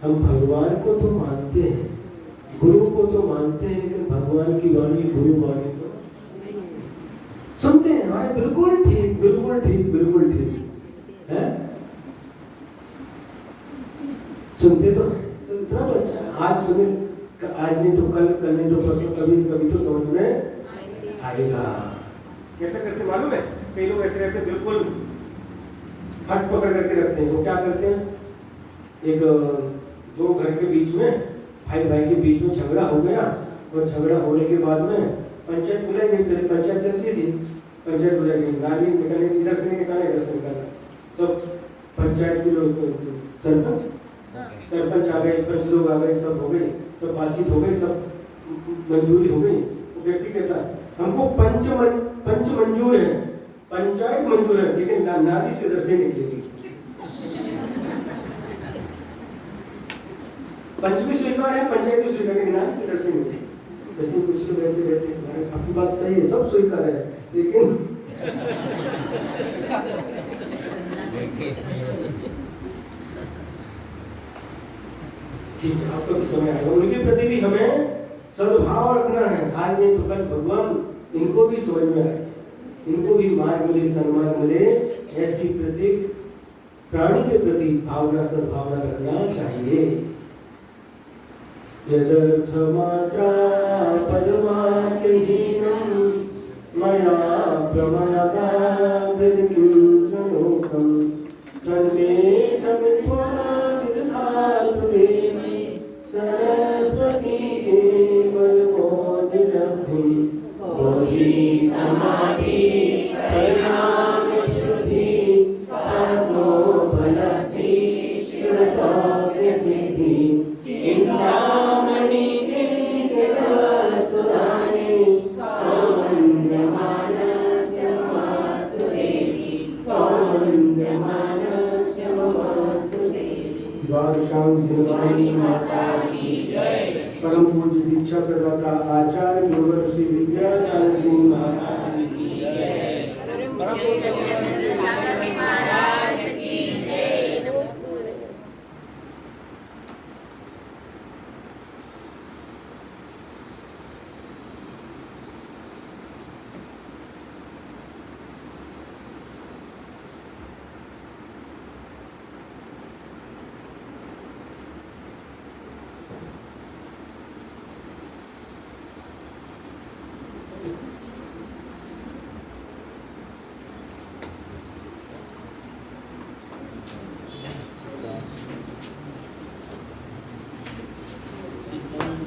हम भगवान को तो मानते हैं, गुरु को तो मानते हैं, लेकिन भगवान की वाणी, गुरु वाणी को सुनते हैं। हमारे बिल्कुल ठीक, बिल्कुल ठीक, बिल्कुल ठीक है, सुनते तो हैं। तो इतना तो अच्छा है, आज सुने, आज नहीं तो कल, कल नहीं तो परसों, कभी कभी तो समझ में आएगा। कैसा करते मालूम है? कई लोग ऐसे रहते हैं, बिल्कुल हट पकड़ करके रखते हैं। वो क्या करते हैं, एक दो घर के बीच में, भाई भाई के बीच में झगड़ा हो गया, और झगड़ा होने के बाद में पंचायत बुलाई गई। पहले पंचायत चलती थी, पंचायत बुलाई गई, नाली निकालने, इधर से नहीं निकालना, इधर से निकालना। सब पंचायत के लोग, सरपंच आ गए, पंच लोग आ गए, सब हो गई, सब बातचीत हो गई, सब मंजूरी हो गई। वो व्यक्ति कहता है हमको पंच मंजूर है, पंचायत मंजूर है, लेकिन नाली से इधर से निकलेगी। पंच भी स्वीकार है, पंचायत भी स्वीकार है, नाली इधर से निकलेगी। वैसे कुछ लोग ऐसे रहते हैं, आपकी बात सही है, सब स्वीकार है, लेकिन ठीक है, आपका भी समय आएगा। उनके प्रति भी हमें सद्भाव रखना है। आज नहीं तो कल भगवान इनको भी समझ में आए, इनको भी मार्ग मिले, सन्मान मिले। ऐसी प्रति प्राणी के प्रति भावना, सद्भावना रखना चाहिए। यदर्थ मात्रा पदवाक्यहीनं मया प्रमादात् किंचनोक्तं तन्मे च मिथ्वा विदधातु देवे सरस्वती केवलबोधिलब्धिं बोधि समाधि परिणाम शुद्धि साधनोपलब्धि शिवसौख्य सिद्धि चिंतामणि चिंतितवस्तुदानि कौमन्यमानस्य ममास्तु देवी, कौमन्यमानस्य ममास्तु देवी। द्वादशांग जिनवाणी माता की जय। परम पूज्य दीक्षा प्रदाता आचार्य गुरुवर श्री विद्यासागर जी महाराज की जय। परम पूज्य सागर जी महाराज की जय। नमस्ते।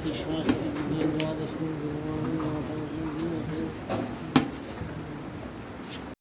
विश्वास